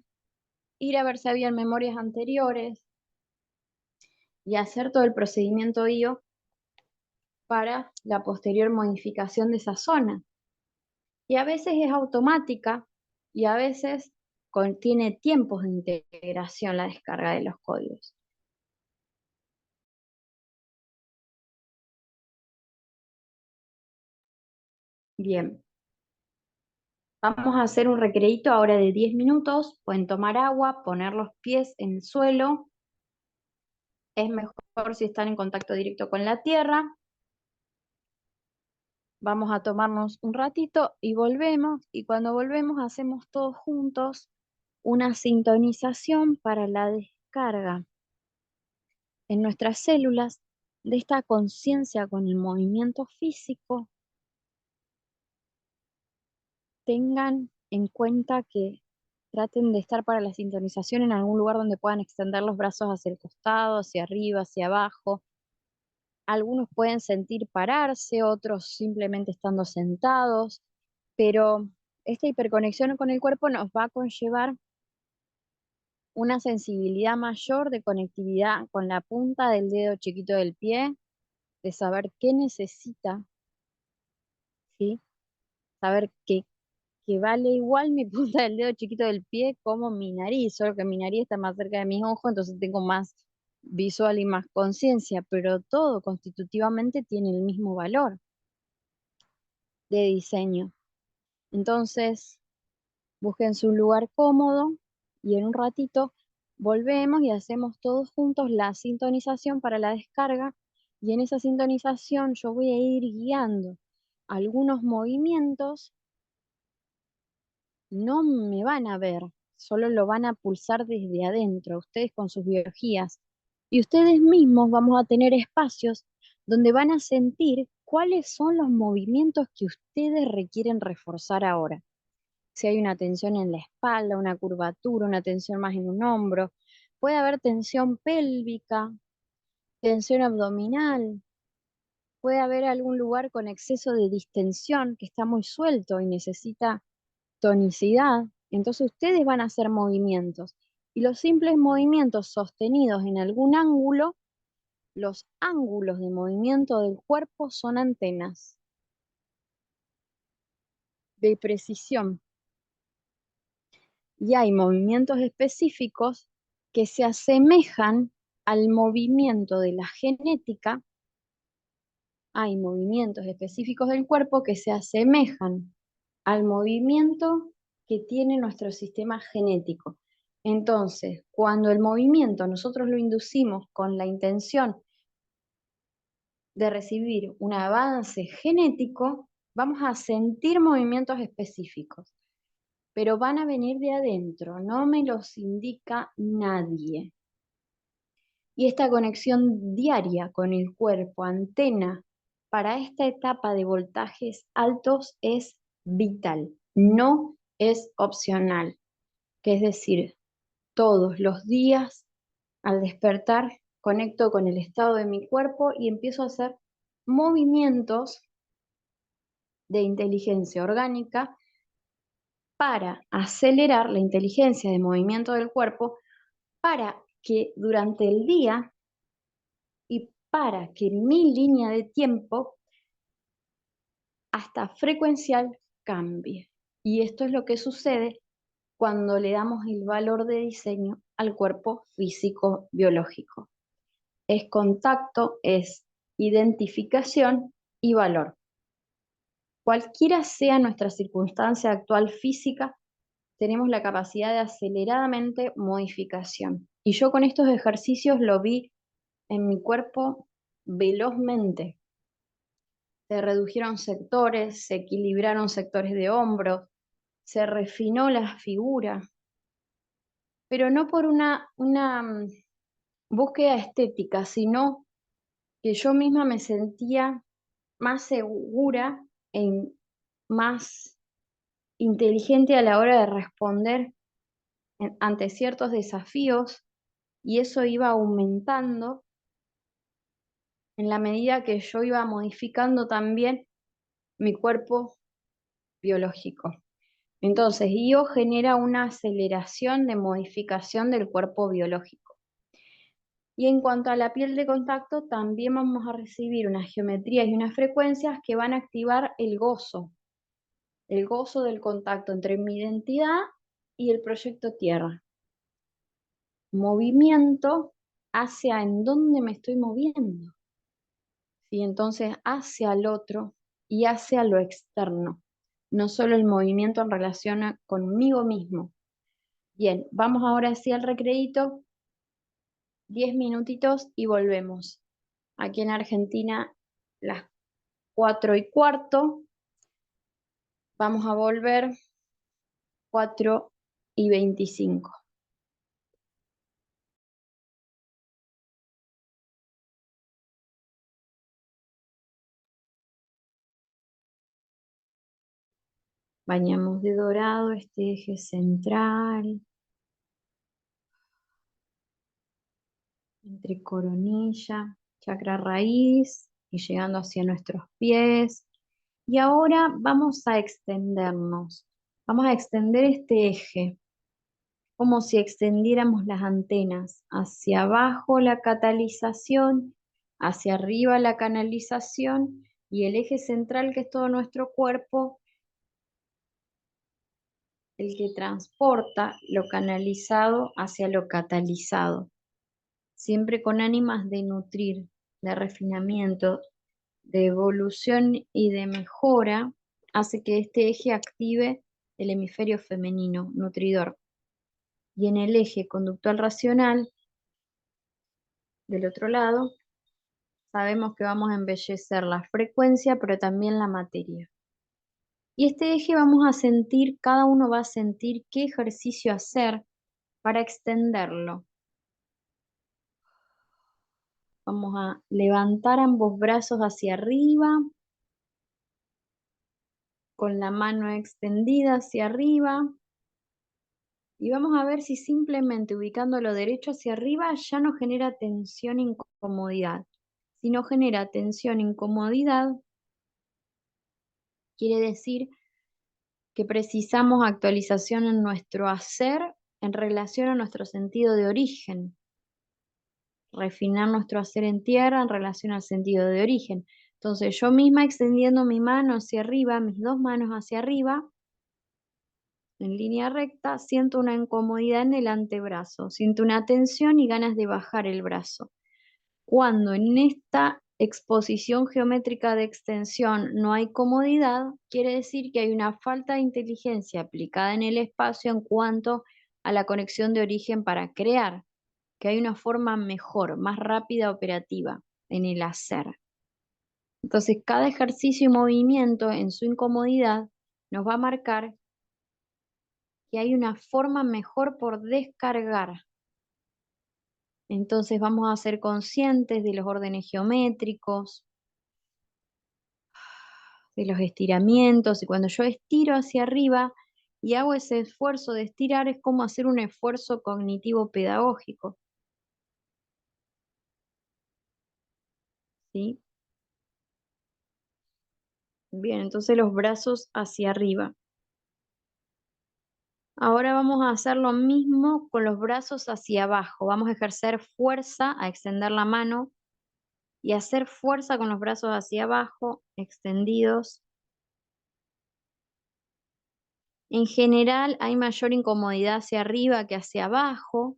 ir a ver si había memorias anteriores y hacer todo el procedimiento IO para la posterior modificación de esa zona. Y a veces es automática y a veces contiene tiempos de integración la descarga de los códigos. Bien, vamos a hacer un recreíto ahora de 10 minutos. Pueden tomar agua, poner los pies en el suelo. Es mejor si están en contacto directo con la tierra. Vamos a tomarnos un ratito y volvemos. Y cuando volvemos hacemos todos juntos una sintonización para la descarga en nuestras células de esta conciencia con el movimiento físico. Tengan en cuenta que traten de estar para la sintonización en algún lugar donde puedan extender los brazos hacia el costado, hacia arriba, hacia abajo. Algunos pueden sentir pararse, otros simplemente estando sentados, pero esta hiperconexión con el cuerpo nos va a conllevar una sensibilidad mayor de conectividad con la punta del dedo chiquito del pie, de saber qué necesita, ¿sí? Saber que vale igual mi punta del dedo chiquito del pie como mi nariz, solo que mi nariz está más cerca de mis ojos, entonces tengo más visual y más conciencia, pero todo constitutivamente tiene el mismo valor de diseño. Entonces, busquen su lugar cómodo y en un ratito volvemos y hacemos todos juntos la sintonización para la descarga y en esa sintonización yo voy a ir guiando algunos movimientos. No me van a ver, solo lo van a pulsar desde adentro, ustedes con sus biologías. Y ustedes mismos vamos a tener espacios donde van a sentir cuáles son los movimientos que ustedes requieren reforzar ahora. si hay una tensión en la espalda, una curvatura, una tensión más en un hombro. Puede haber tensión pélvica, tensión abdominal, puede haber algún lugar con exceso de distensión que está muy suelto y necesita tonicidad. Entonces ustedes van a hacer movimientos y los simples movimientos sostenidos en algún ángulo, los ángulos de movimiento del cuerpo son antenas de precisión y hay movimientos específicos que se asemejan al movimiento de la genética. Hay movimientos específicos del cuerpo que se asemejan al movimiento que tiene nuestro sistema genético. Entonces, cuando el movimiento nosotros lo inducimos con la intención de recibir un avance genético, vamos a sentir movimientos específicos, pero van a venir de adentro, no me los indica nadie. Y esta conexión diaria con el cuerpo, antena, para esta etapa de voltajes altos es vital, no es opcional, que es decir, todos los días al despertar conecto con el estado de mi cuerpo y empiezo a hacer movimientos de inteligencia orgánica para acelerar la inteligencia de movimiento del cuerpo para que durante el día y para que mi línea de tiempo hasta frecuencial cambie. Y esto es lo que sucede cuando le damos el valor de diseño al cuerpo físico biológico. Es contacto, es identificación y valor. Cualquiera sea nuestra circunstancia actual física, tenemos la capacidad de aceleradamente modificación. Y yo con estos ejercicios lo vi en mi cuerpo velozmente. Se redujeron sectores, se equilibraron sectores de hombros, se refinó la figura, pero no por una búsqueda estética, sino que yo misma me sentía más segura e más inteligente a la hora de responder ante ciertos desafíos y eso iba aumentando en la medida que yo iba modificando también mi cuerpo biológico. Entonces, IO genera una aceleración de modificación del cuerpo biológico. Y en cuanto a la piel de contacto, también vamos a recibir unas geometrías y unas frecuencias que van a activar el gozo del contacto entre mi identidad y el proyecto Tierra. Movimiento hacia en dónde me estoy moviendo. ¿Sí? Entonces, hacia el otro y hacia lo externo. No solo el movimiento en relación conmigo mismo. Bien, vamos ahora hacia el recreíto, 10 minutitos y volvemos. Aquí en Argentina, las 4:15, vamos a volver 4:25. Bañamos de dorado este eje central, entre coronilla, chakra raíz y llegando hacia nuestros pies. Y ahora vamos a extendernos. Vamos a extender este eje, como si extendiéramos las antenas. Hacia abajo la catalización, hacia arriba la canalización y el eje central que es todo nuestro cuerpo, el que transporta lo canalizado hacia lo catalizado. Siempre con ánimas de nutrir, de refinamiento, de evolución y de mejora, hace que este eje active el hemisferio femenino, nutridor. Y en el eje conductual racional, del otro lado, sabemos que vamos a embellecer la frecuencia, pero también la materia. Y este eje vamos a sentir, cada uno va a sentir qué ejercicio hacer para extenderlo. Vamos a levantar ambos brazos hacia arriba con la mano extendida hacia arriba. Y vamos a ver si simplemente ubicándolo derecho hacia arriba ya no genera tensión e incomodidad. Si no genera tensión e incomodidad, quiere decir que precisamos actualización en nuestro hacer en relación a nuestro sentido de origen. Refinar nuestro hacer en tierra en relación al sentido de origen. Entonces yo misma extendiendo mi mano hacia arriba, mis dos manos hacia arriba, en línea recta, siento una incomodidad en el antebrazo, siento una tensión y ganas de bajar el brazo. Cuando en esta exposición geométrica de extensión no hay comodidad, quiere decir que hay una falta de inteligencia aplicada en el espacio en cuanto a la conexión de origen para crear, que hay una forma mejor, más rápida, operativa en el hacer. Entonces, cada ejercicio y movimiento en su incomodidad nos va a marcar que hay una forma mejor por descargar. Entonces vamos a ser conscientes de los órdenes geométricos, de los estiramientos, y cuando yo estiro hacia arriba y hago ese esfuerzo de estirar, es como hacer un esfuerzo cognitivo pedagógico, ¿sí? Bien, entonces los brazos hacia arriba. Ahora vamos a hacer lo mismo con los brazos hacia abajo. Vamos a ejercer fuerza, a extender la mano y hacer fuerza con los brazos hacia abajo, extendidos. En general hay mayor incomodidad hacia arriba que hacia abajo,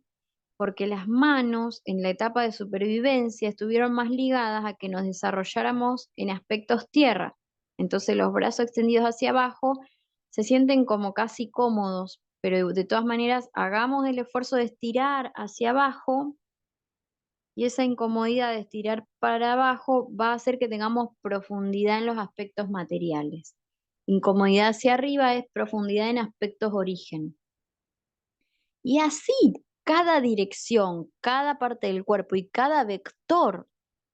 porque las manos en la etapa de supervivencia estuvieron más ligadas a que nos desarrolláramos en aspectos tierra. Entonces los brazos extendidos hacia abajo se sienten como casi cómodos, pero de todas maneras hagamos el esfuerzo de estirar hacia abajo y esa incomodidad de estirar para abajo va a hacer que tengamos profundidad en los aspectos materiales. Incomodidad hacia arriba es profundidad en aspectos origen. Y así, cada dirección, cada parte del cuerpo y cada vector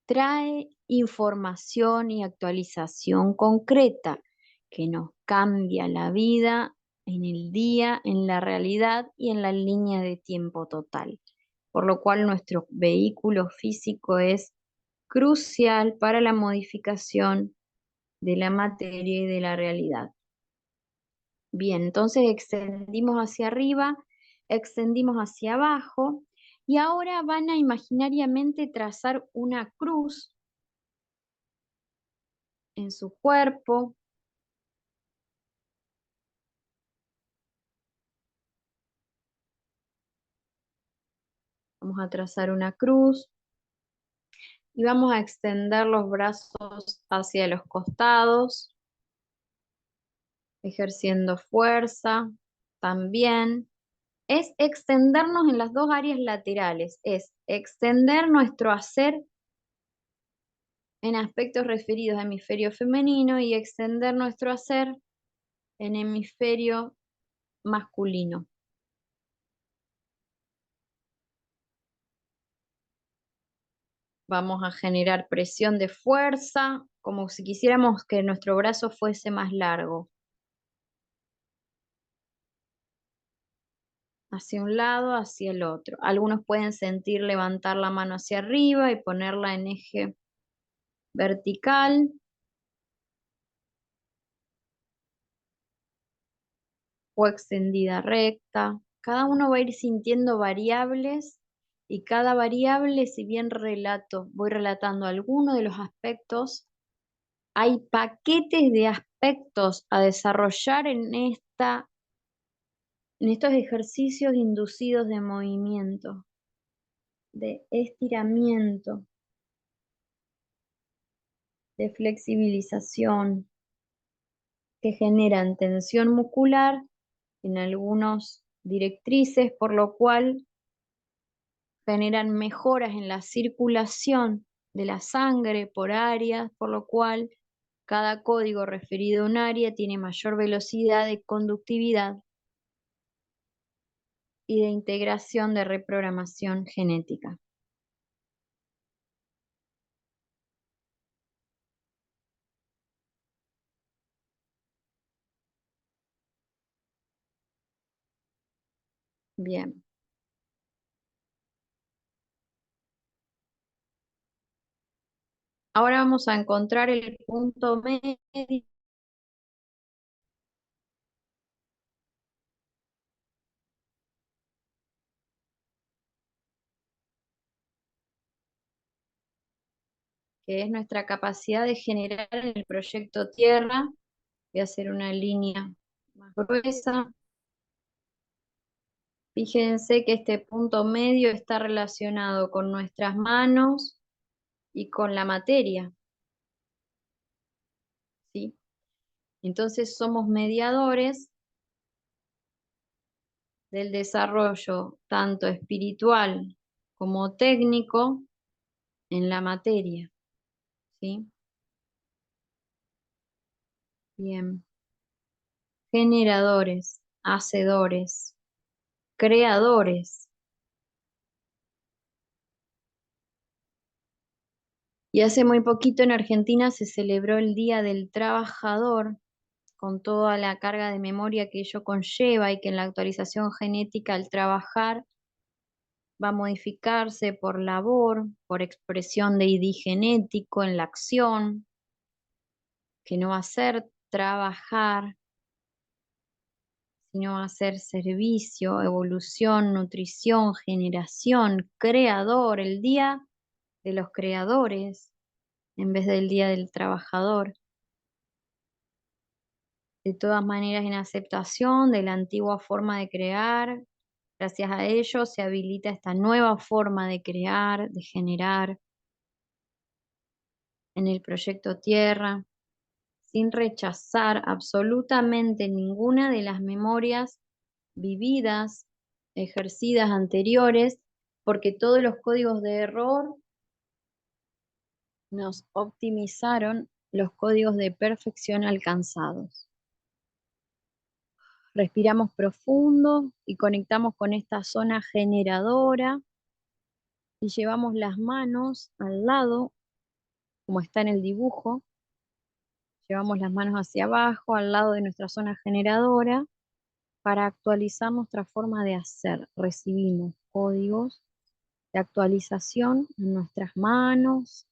trae información y actualización concreta que nos cambia la vida en el día, en la realidad y en la línea de tiempo total. Por lo cual nuestro vehículo físico es crucial para la modificación de la materia y de la realidad. Bien, entonces extendimos hacia arriba, extendimos hacia abajo y ahora van a imaginariamente trazar una cruz en su cuerpo. Vamos a trazar una cruz y vamos a extender los brazos hacia los costados, ejerciendo fuerza también. Es extendernos en las dos áreas laterales, es extender nuestro hacer en aspectos referidos a hemisferio femenino y extender nuestro hacer en hemisferio masculino. Vamos a generar presión de fuerza, como si quisiéramos que nuestro brazo fuese más largo. Hacia un lado, hacia el otro. Algunos pueden sentir levantar la mano hacia arriba y ponerla en eje vertical. O extendida recta. Cada uno va a ir sintiendo variables y cada variable, si bien voy relatando algunos de los aspectos, hay paquetes de aspectos a desarrollar en estos ejercicios inducidos de movimiento, de estiramiento, de flexibilización, que generan tensión muscular en algunos directrices, por lo cual generan mejoras en la circulación de la sangre por áreas, por lo cual cada código referido a un área tiene mayor velocidad de conductividad y de integración de reprogramación genética. Bien. Ahora vamos a encontrar el punto medio, que es nuestra capacidad de generar en el proyecto Tierra. Voy a hacer una línea más gruesa. Fíjense que este punto medio está relacionado con nuestras manos y con la materia, ¿sí? Entonces somos mediadores del desarrollo tanto espiritual como técnico en la materia, ¿sí? Bien. Generadores, hacedores, creadores. Y hace muy poquito en Argentina se celebró el Día del Trabajador, con toda la carga de memoria que ello conlleva y que en la actualización genética al trabajar va a modificarse por labor, por expresión de ID genético en la acción, que no va a ser trabajar, sino va a ser servicio, evolución, nutrición, generación, creador, el día de los creadores en vez del día del trabajador. De todas maneras, en aceptación de la antigua forma de crear, gracias a ello se habilita esta nueva forma de crear, de generar en el proyecto Tierra, sin rechazar absolutamente ninguna de las memorias vividas, ejercidas anteriores, porque todos los códigos de error nos optimizaron los códigos de perfección alcanzados. Respiramos profundo y conectamos con esta zona generadora y llevamos las manos al lado, como está en el dibujo. Llevamos las manos hacia abajo, al lado de nuestra zona generadora, para actualizar nuestra forma de hacer. Recibimos códigos de actualización en nuestras manos,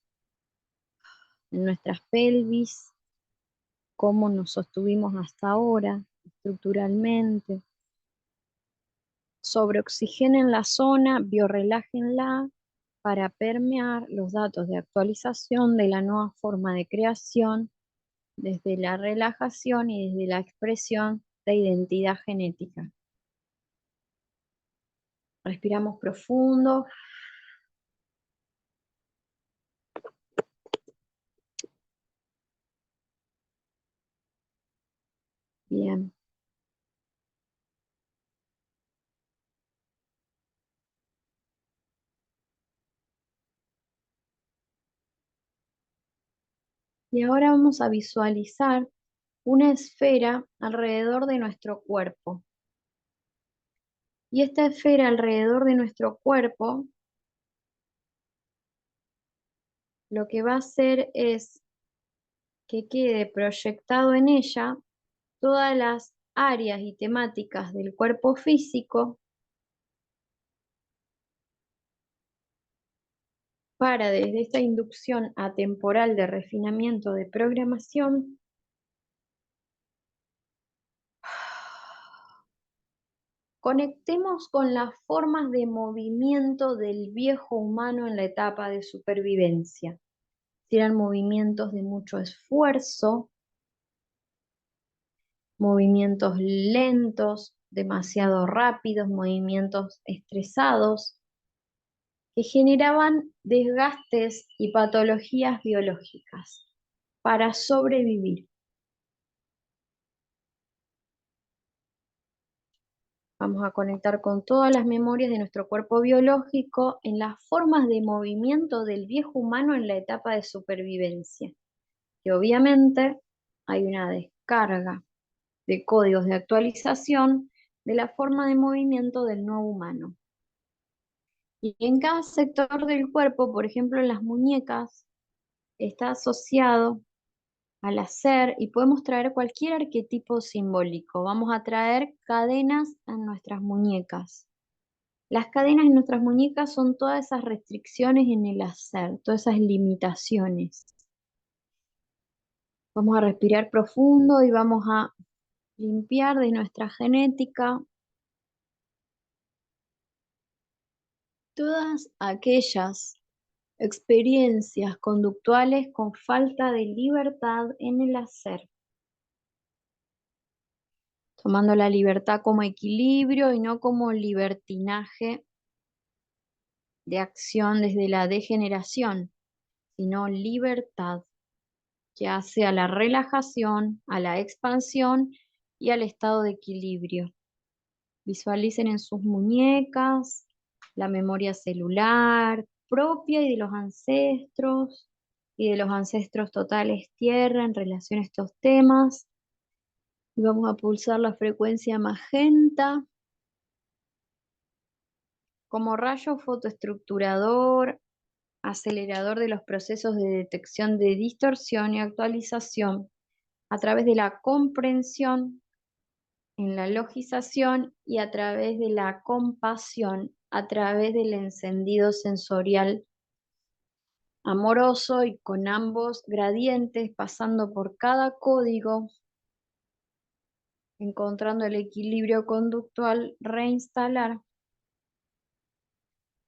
en nuestras pelvis, cómo nos sostuvimos hasta ahora, estructuralmente. Sobreoxigenen la zona, biorrelájenla para permear los datos de actualización de la nueva forma de creación desde la relajación y desde la expresión de identidad genética. Respiramos profundo. Bien. Y ahora vamos a visualizar una esfera alrededor de nuestro cuerpo. Y esta esfera alrededor de nuestro cuerpo lo que va a hacer es que quede proyectado en ella todas las áreas y temáticas del cuerpo físico para desde esta inducción atemporal de refinamiento de programación conectemos con las formas de movimiento del viejo humano en la etapa de supervivencia. Si eran movimientos de mucho esfuerzo, movimientos lentos, demasiado rápidos, movimientos estresados, que generaban desgastes y patologías biológicas para sobrevivir. Vamos a conectar con todas las memorias de nuestro cuerpo biológico en las formas de movimiento del viejo humano en la etapa de supervivencia. Que obviamente hay una descarga de códigos de actualización de la forma de movimiento del nuevo humano. Y en cada sector del cuerpo, por ejemplo en las muñecas, está asociado al hacer y podemos traer cualquier arquetipo simbólico. Vamos a traer cadenas en nuestras muñecas. Las cadenas en nuestras muñecas son todas esas restricciones en el hacer, todas esas limitaciones. Vamos a respirar profundo y vamos a limpiar de nuestra genética todas aquellas experiencias conductuales con falta de libertad en el hacer, tomando la libertad como equilibrio y no como libertinaje de acción desde la degeneración, sino libertad que hace a la relajación, a la expansión y al estado de equilibrio. Visualicen en sus muñecas la memoria celular propia y de los ancestros totales tierra en relación a estos temas. Y vamos a pulsar la frecuencia magenta como rayo fotoestructurador, acelerador de los procesos de detección de distorsión y actualización a través de la comprensión en la logización y a través de la compasión, a través del encendido sensorial amoroso y con ambos gradientes pasando por cada código, encontrando el equilibrio conductual, reinstalar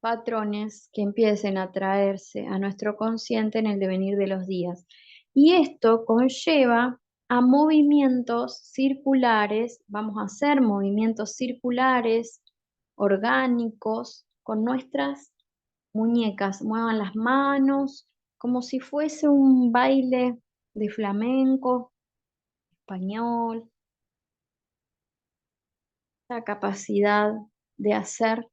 patrones que empiecen a traerse a nuestro consciente en el devenir de los días. Y esto conlleva a movimientos circulares, vamos a hacer movimientos circulares orgánicos con nuestras muñecas. Muevan las manos como si fuese un baile de flamenco, español, la capacidad de hacer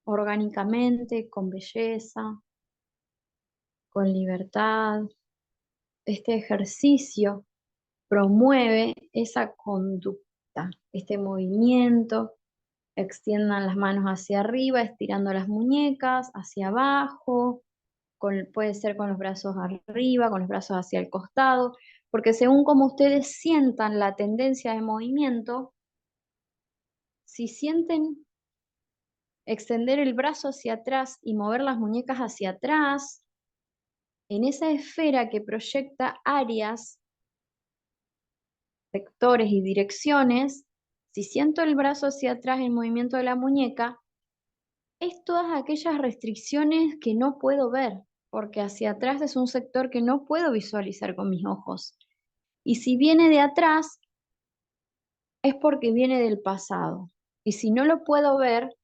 orgánicamente, con belleza, con libertad. Este ejercicio promueve esa conducta, este movimiento. Extiendan las manos hacia arriba, estirando las muñecas, hacia abajo, puede ser con los brazos arriba, con los brazos hacia el costado, porque según como ustedes sientan la tendencia de movimiento, si sienten extender el brazo hacia atrás y mover las muñecas hacia atrás, en esa esfera que proyecta áreas, vectores y direcciones, si siento el brazo hacia atrás en movimiento de la muñeca, es todas aquellas restricciones que no puedo ver, porque hacia atrás es un sector que no puedo visualizar con mis ojos. Y si viene de atrás, es porque viene del pasado. Y si no lo puedo ver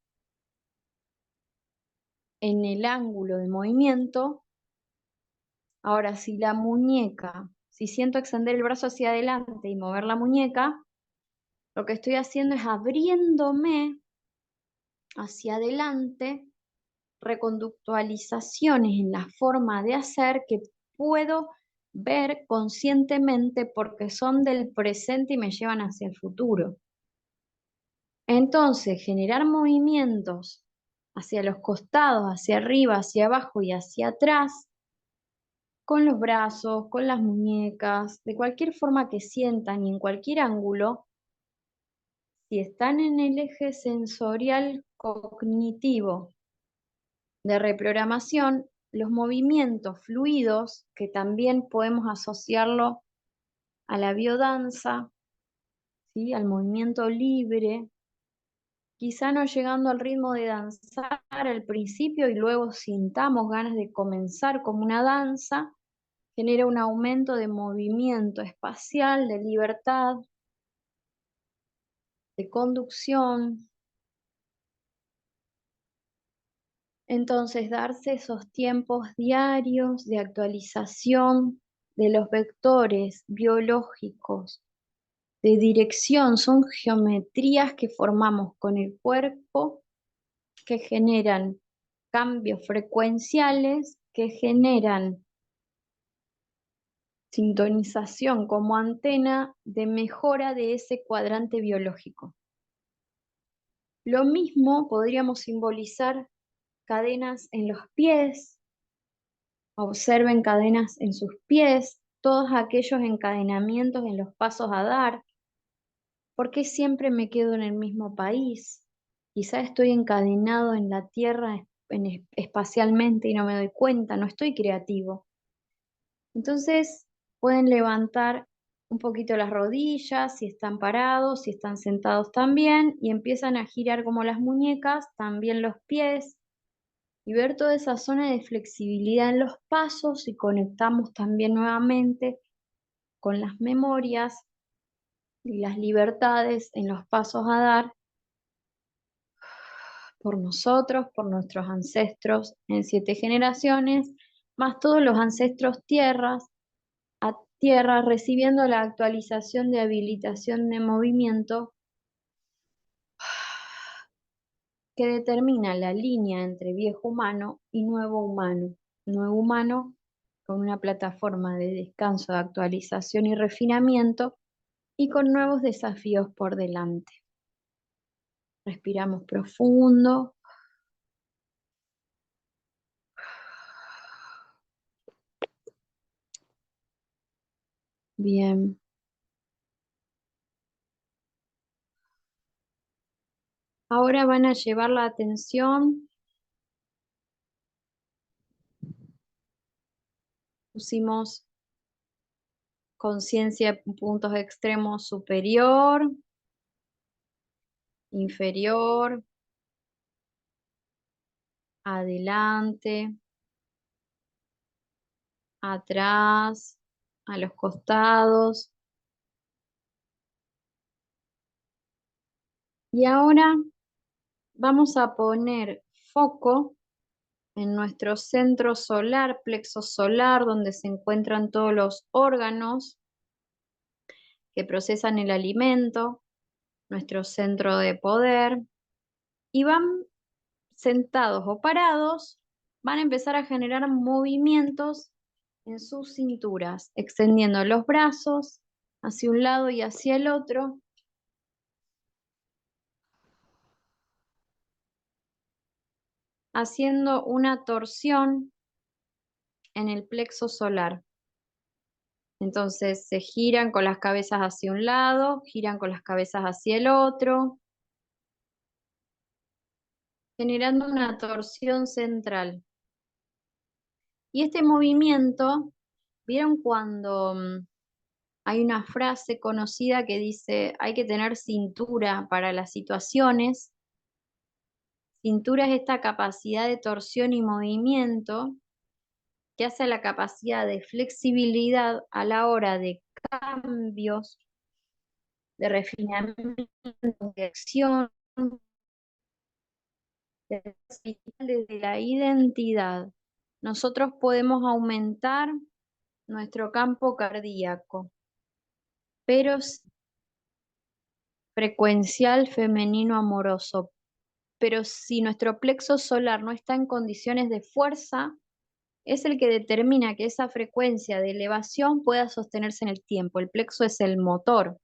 en el ángulo de movimiento, ahora si la muñeca, si siento extender el brazo hacia adelante y mover la muñeca, lo que estoy haciendo es abriéndome hacia adelante reconductualizaciones en la forma de hacer que puedo ver conscientemente porque son del presente y me llevan hacia el futuro. Entonces, generar movimientos hacia los costados, hacia arriba, hacia abajo y hacia atrás, con los brazos, con las muñecas, de cualquier forma que sientan y en cualquier ángulo, si están en el eje sensorial cognitivo de reprogramación, los movimientos fluidos, que también podemos asociarlo a la biodanza, ¿sí? Al movimiento libre, quizá no llegando al ritmo de danzar al principio y luego sintamos ganas de comenzar como una danza, genera un aumento de movimiento espacial, de libertad, de conducción. Entonces, darse esos tiempos diarios de actualización de los vectores biológicos de dirección son geometrías que formamos con el cuerpo que generan cambios frecuenciales, que generan sintonización como antena de mejora de ese cuadrante biológico. Lo mismo podríamos simbolizar cadenas en los pies. Observen cadenas en sus pies, todos aquellos encadenamientos en los pasos a dar. ¿Por qué siempre me quedo en el mismo país? Quizá estoy encadenado en la Tierra espacialmente y no me doy cuenta, no estoy creativo. Entonces pueden levantar un poquito las rodillas, si están parados, si están sentados también, y empiezan a girar como las muñecas, también los pies, y ver toda esa zona de flexibilidad en los pasos y conectamos también nuevamente con las memorias y las libertades en los pasos a dar por nosotros, por nuestros ancestros en 7 generaciones, más todos los ancestros tierras, a tierra recibiendo la actualización de habilitación de movimiento que determina la línea entre viejo humano y nuevo humano. Nuevo humano con una plataforma de descanso, de actualización y refinamiento y con nuevos desafíos por delante. Respiramos profundo. Bien. Ahora van a llevar la atención. Pusimos conciencia en puntos extremos superior, inferior, adelante, atrás, a los costados. Y ahora vamos a poner foco en nuestro centro solar, plexo solar, donde se encuentran todos los órganos que procesan el alimento, nuestro centro de poder, y van sentados o parados, van a empezar a generar movimientos en sus cinturas, extendiendo los brazos hacia un lado y hacia el otro, haciendo una torsión en el plexo solar. Entonces se giran con las cabezas hacia un lado, giran con las cabezas hacia el otro, generando una torsión central. Y este movimiento, ¿vieron cuando hay una frase conocida que dice, hay que tener cintura para las situaciones? Cintura es esta capacidad de torsión y movimiento que hace la capacidad de flexibilidad a la hora de cambios, de refinamiento, de acción, desde la identidad. Nosotros podemos aumentar nuestro campo cardíaco, pero es frecuencial femenino amoroso. Pero si nuestro plexo solar no está en condiciones de fuerza, es el que determina que esa frecuencia de elevación pueda sostenerse en el tiempo. El plexo es el motor,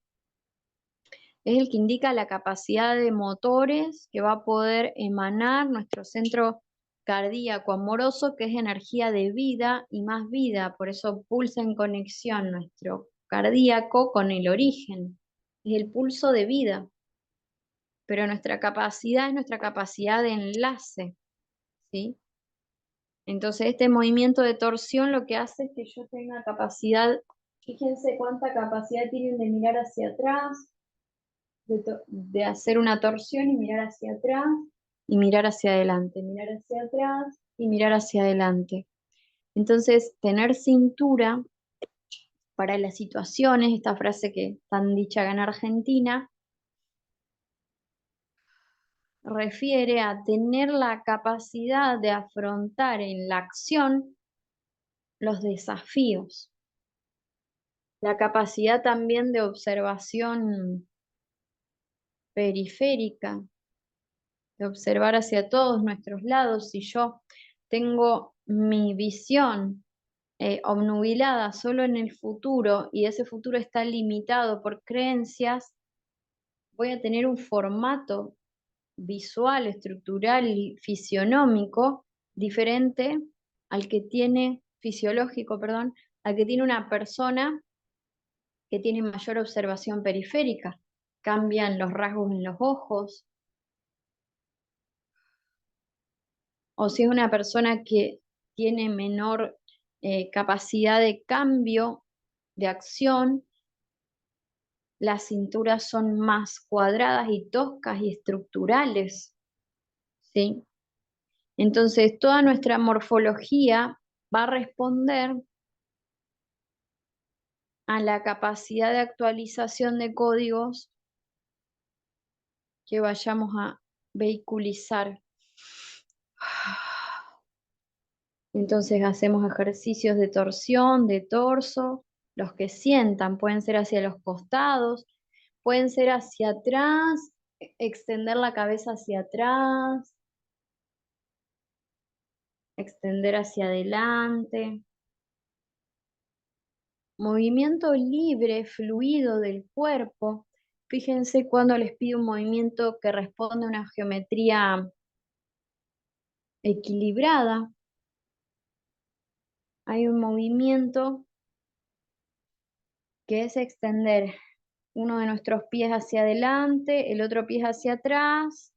es el que indica la capacidad de motores que va a poder emanar nuestro centro cardíaco amoroso, que es energía de vida y más vida, por eso pulsa en conexión nuestro cardíaco con el origen, es el pulso de vida, pero nuestra capacidad es nuestra capacidad de enlace, ¿sí? Entonces este movimiento de torsión lo que hace es que yo tenga capacidad, fíjense cuánta capacidad tienen de mirar hacia atrás, de hacer una torsión y mirar hacia atrás y mirar hacia adelante, mirar hacia atrás y mirar hacia adelante. Entonces, tener cintura para las situaciones, esta frase que tan dicha acá en Argentina, refiere a tener la capacidad de afrontar en la acción los desafíos, la capacidad también de observación periférica, de observar hacia todos nuestros lados. Si yo tengo mi visión obnubilada solo en el futuro y ese futuro está limitado por creencias, voy a tener un formato visual, estructural y fisionómico diferente al que tiene, fisiológico, perdón, al que tiene una persona que tiene mayor observación periférica. Cambian los rasgos en los ojos, o si es una persona que tiene menor capacidad de cambio, de acción, las cinturas son más cuadradas y toscas y estructurales, ¿sí? Entonces, toda nuestra morfología va a responder a la capacidad de actualización de códigos que vayamos a vehiculizar. Entonces hacemos ejercicios de torsión, de torso, los que sientan, pueden ser hacia los costados, pueden ser hacia atrás, extender la cabeza hacia atrás, extender hacia adelante. Movimiento libre, fluido del cuerpo. Fíjense cuando les pido un movimiento que responde a una geometría equilibrada. Hay un movimiento que es extender uno de nuestros pies hacia adelante, el otro pie hacia atrás,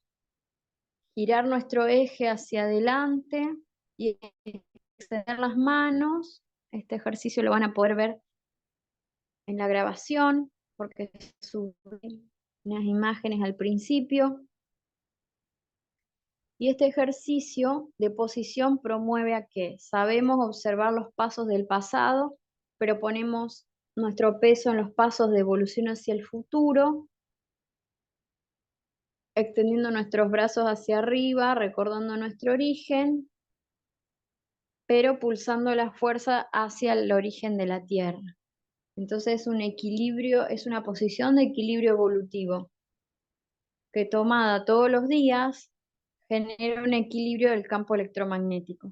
girar nuestro eje hacia adelante y extender las manos. Este ejercicio lo van a poder ver en la grabación porque subí unas imágenes al principio. Y este ejercicio de posición promueve a que sabemos observar los pasos del pasado, pero ponemos nuestro peso en los pasos de evolución hacia el futuro, extendiendo nuestros brazos hacia arriba, recordando nuestro origen, pero pulsando la fuerza hacia el origen de la Tierra. Entonces es un equilibrio, es una posición de equilibrio evolutivo que tomada todos los días genera un equilibrio del campo electromagnético.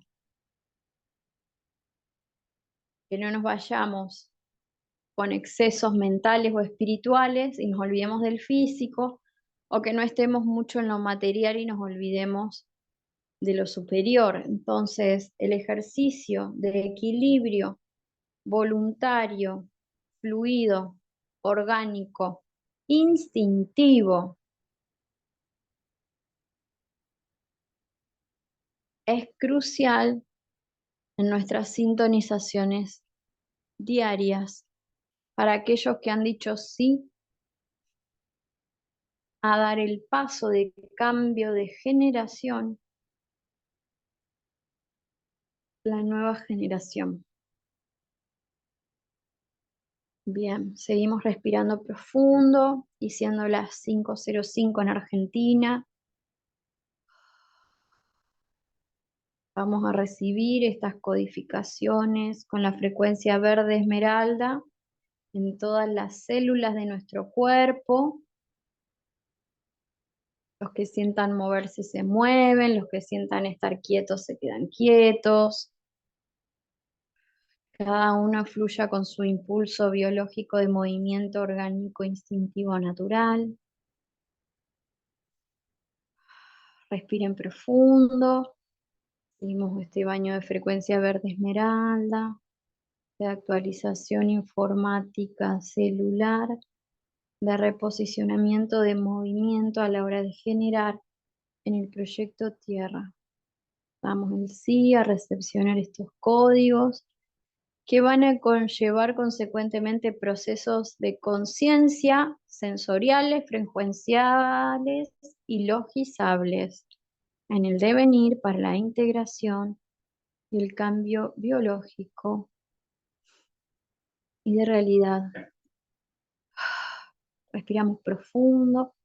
Que no nos vayamos con excesos mentales o espirituales y nos olvidemos del físico, o que no estemos mucho en lo material y nos olvidemos de lo superior. Entonces, el ejercicio de equilibrio voluntario, fluido, orgánico, instintivo, es crucial en nuestras sintonizaciones diarias para aquellos que han dicho sí a dar el paso de cambio de generación, la nueva generación. Bien, seguimos respirando profundo y siendo las 5:05 en Argentina. Vamos a recibir estas codificaciones con la frecuencia verde esmeralda en todas las células de nuestro cuerpo. Los que sientan moverse se mueven, los que sientan estar quietos se quedan quietos. Cada uno fluya con su impulso biológico de movimiento orgánico instintivo natural. Respiren profundo. Seguimos este baño de frecuencia verde esmeralda, de actualización informática celular, de reposicionamiento de movimiento a la hora de generar en el proyecto Tierra. Damos el sí a recepcionar estos códigos que van a conllevar consecuentemente procesos de conciencia sensoriales, frecuenciales y logizables en el devenir para la integración y el cambio biológico y de realidad. Respiramos profundo.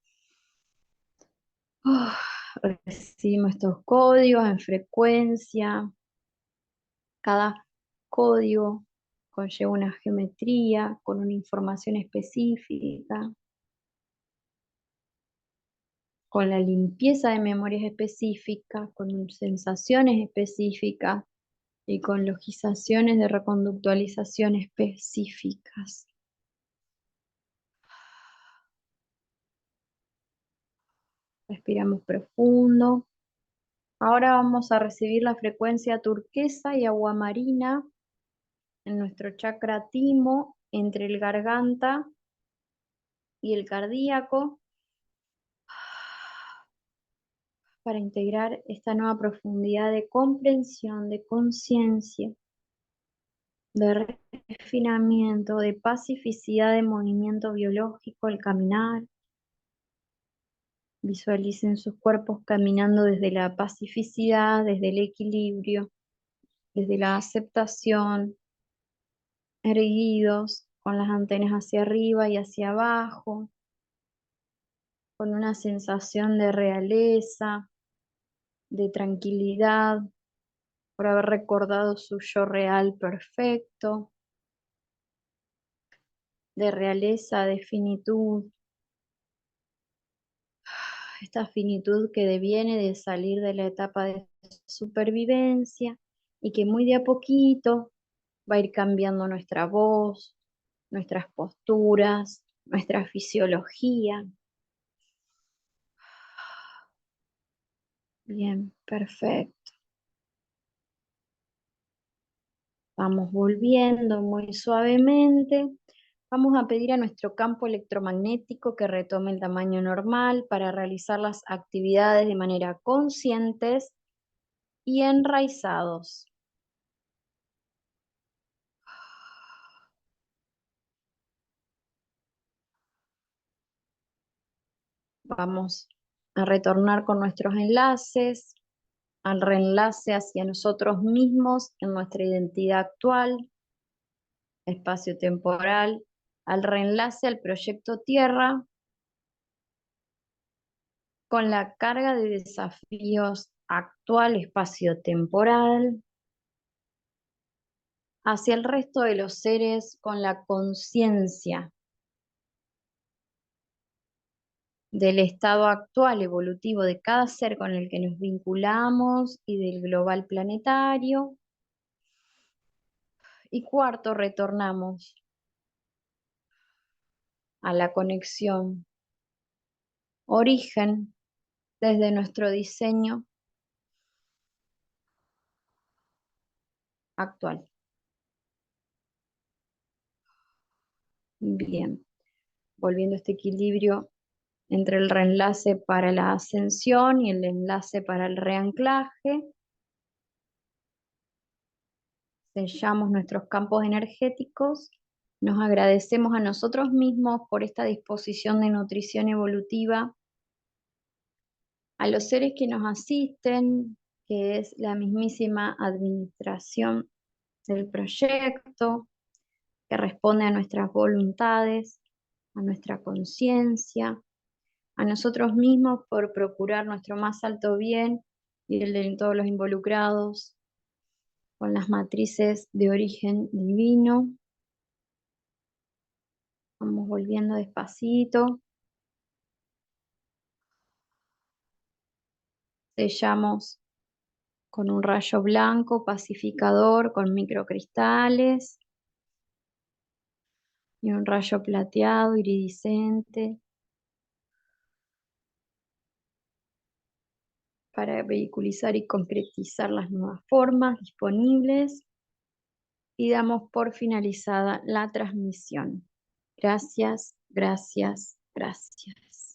Recibimos estos códigos en frecuencia. Cada código conlleva una geometría con una información específica, con la limpieza de memorias específicas, con sensaciones específicas y con logizaciones de reconductualización específicas. Respiramos profundo. Ahora vamos a recibir la frecuencia turquesa y aguamarina en nuestro chakra timo, entre el garganta y el cardíaco. para integrar esta nueva profundidad de comprensión, de conciencia, de refinamiento, de pacificidad de movimiento biológico al caminar. Visualicen sus cuerpos caminando desde la pacificidad, desde el equilibrio, desde la aceptación, erguidos, con las antenas hacia arriba y hacia abajo, con una sensación de realeza, de tranquilidad, por haber recordado su yo real perfecto, de realeza, de finitud, esta finitud que deviene de salir de la etapa de supervivencia y que muy de a poquito va a ir cambiando nuestra voz, nuestras posturas, nuestra fisiología. Bien, perfecto. Vamos volviendo muy suavemente. Vamos a pedir a nuestro campo electromagnético que retome el tamaño normal para realizar las actividades de manera conscientes y enraizados. Vamos a retornar con nuestros enlaces, al reenlace hacia nosotros mismos en nuestra identidad actual, espacio-temporal, al reenlace al proyecto Tierra, con la carga de desafíos actual, espacio-temporal, hacia el resto de los seres con la conciencia del estado actual evolutivo de cada ser con el que nos vinculamos y del global planetario. Y cuarto, retornamos a la conexión origen desde nuestro diseño actual. Bien, volviendo a este equilibrio entre el reenlace para la ascensión y el enlace para el reanclaje, sellamos nuestros campos energéticos, nos agradecemos a nosotros mismos por esta disposición de nutrición evolutiva, a los seres que nos asisten, que es la mismísima administración del proyecto, que responde a nuestras voluntades, a nuestra conciencia, a nosotros mismos por procurar nuestro más alto bien y el de todos los involucrados, con las matrices de origen divino. Vamos volviendo despacito. Sellamos con un rayo blanco pacificador con microcristales y un rayo plateado iridiscente para vehiculizar y concretizar las nuevas formas disponibles, y damos por finalizada la transmisión. Gracias, gracias, gracias.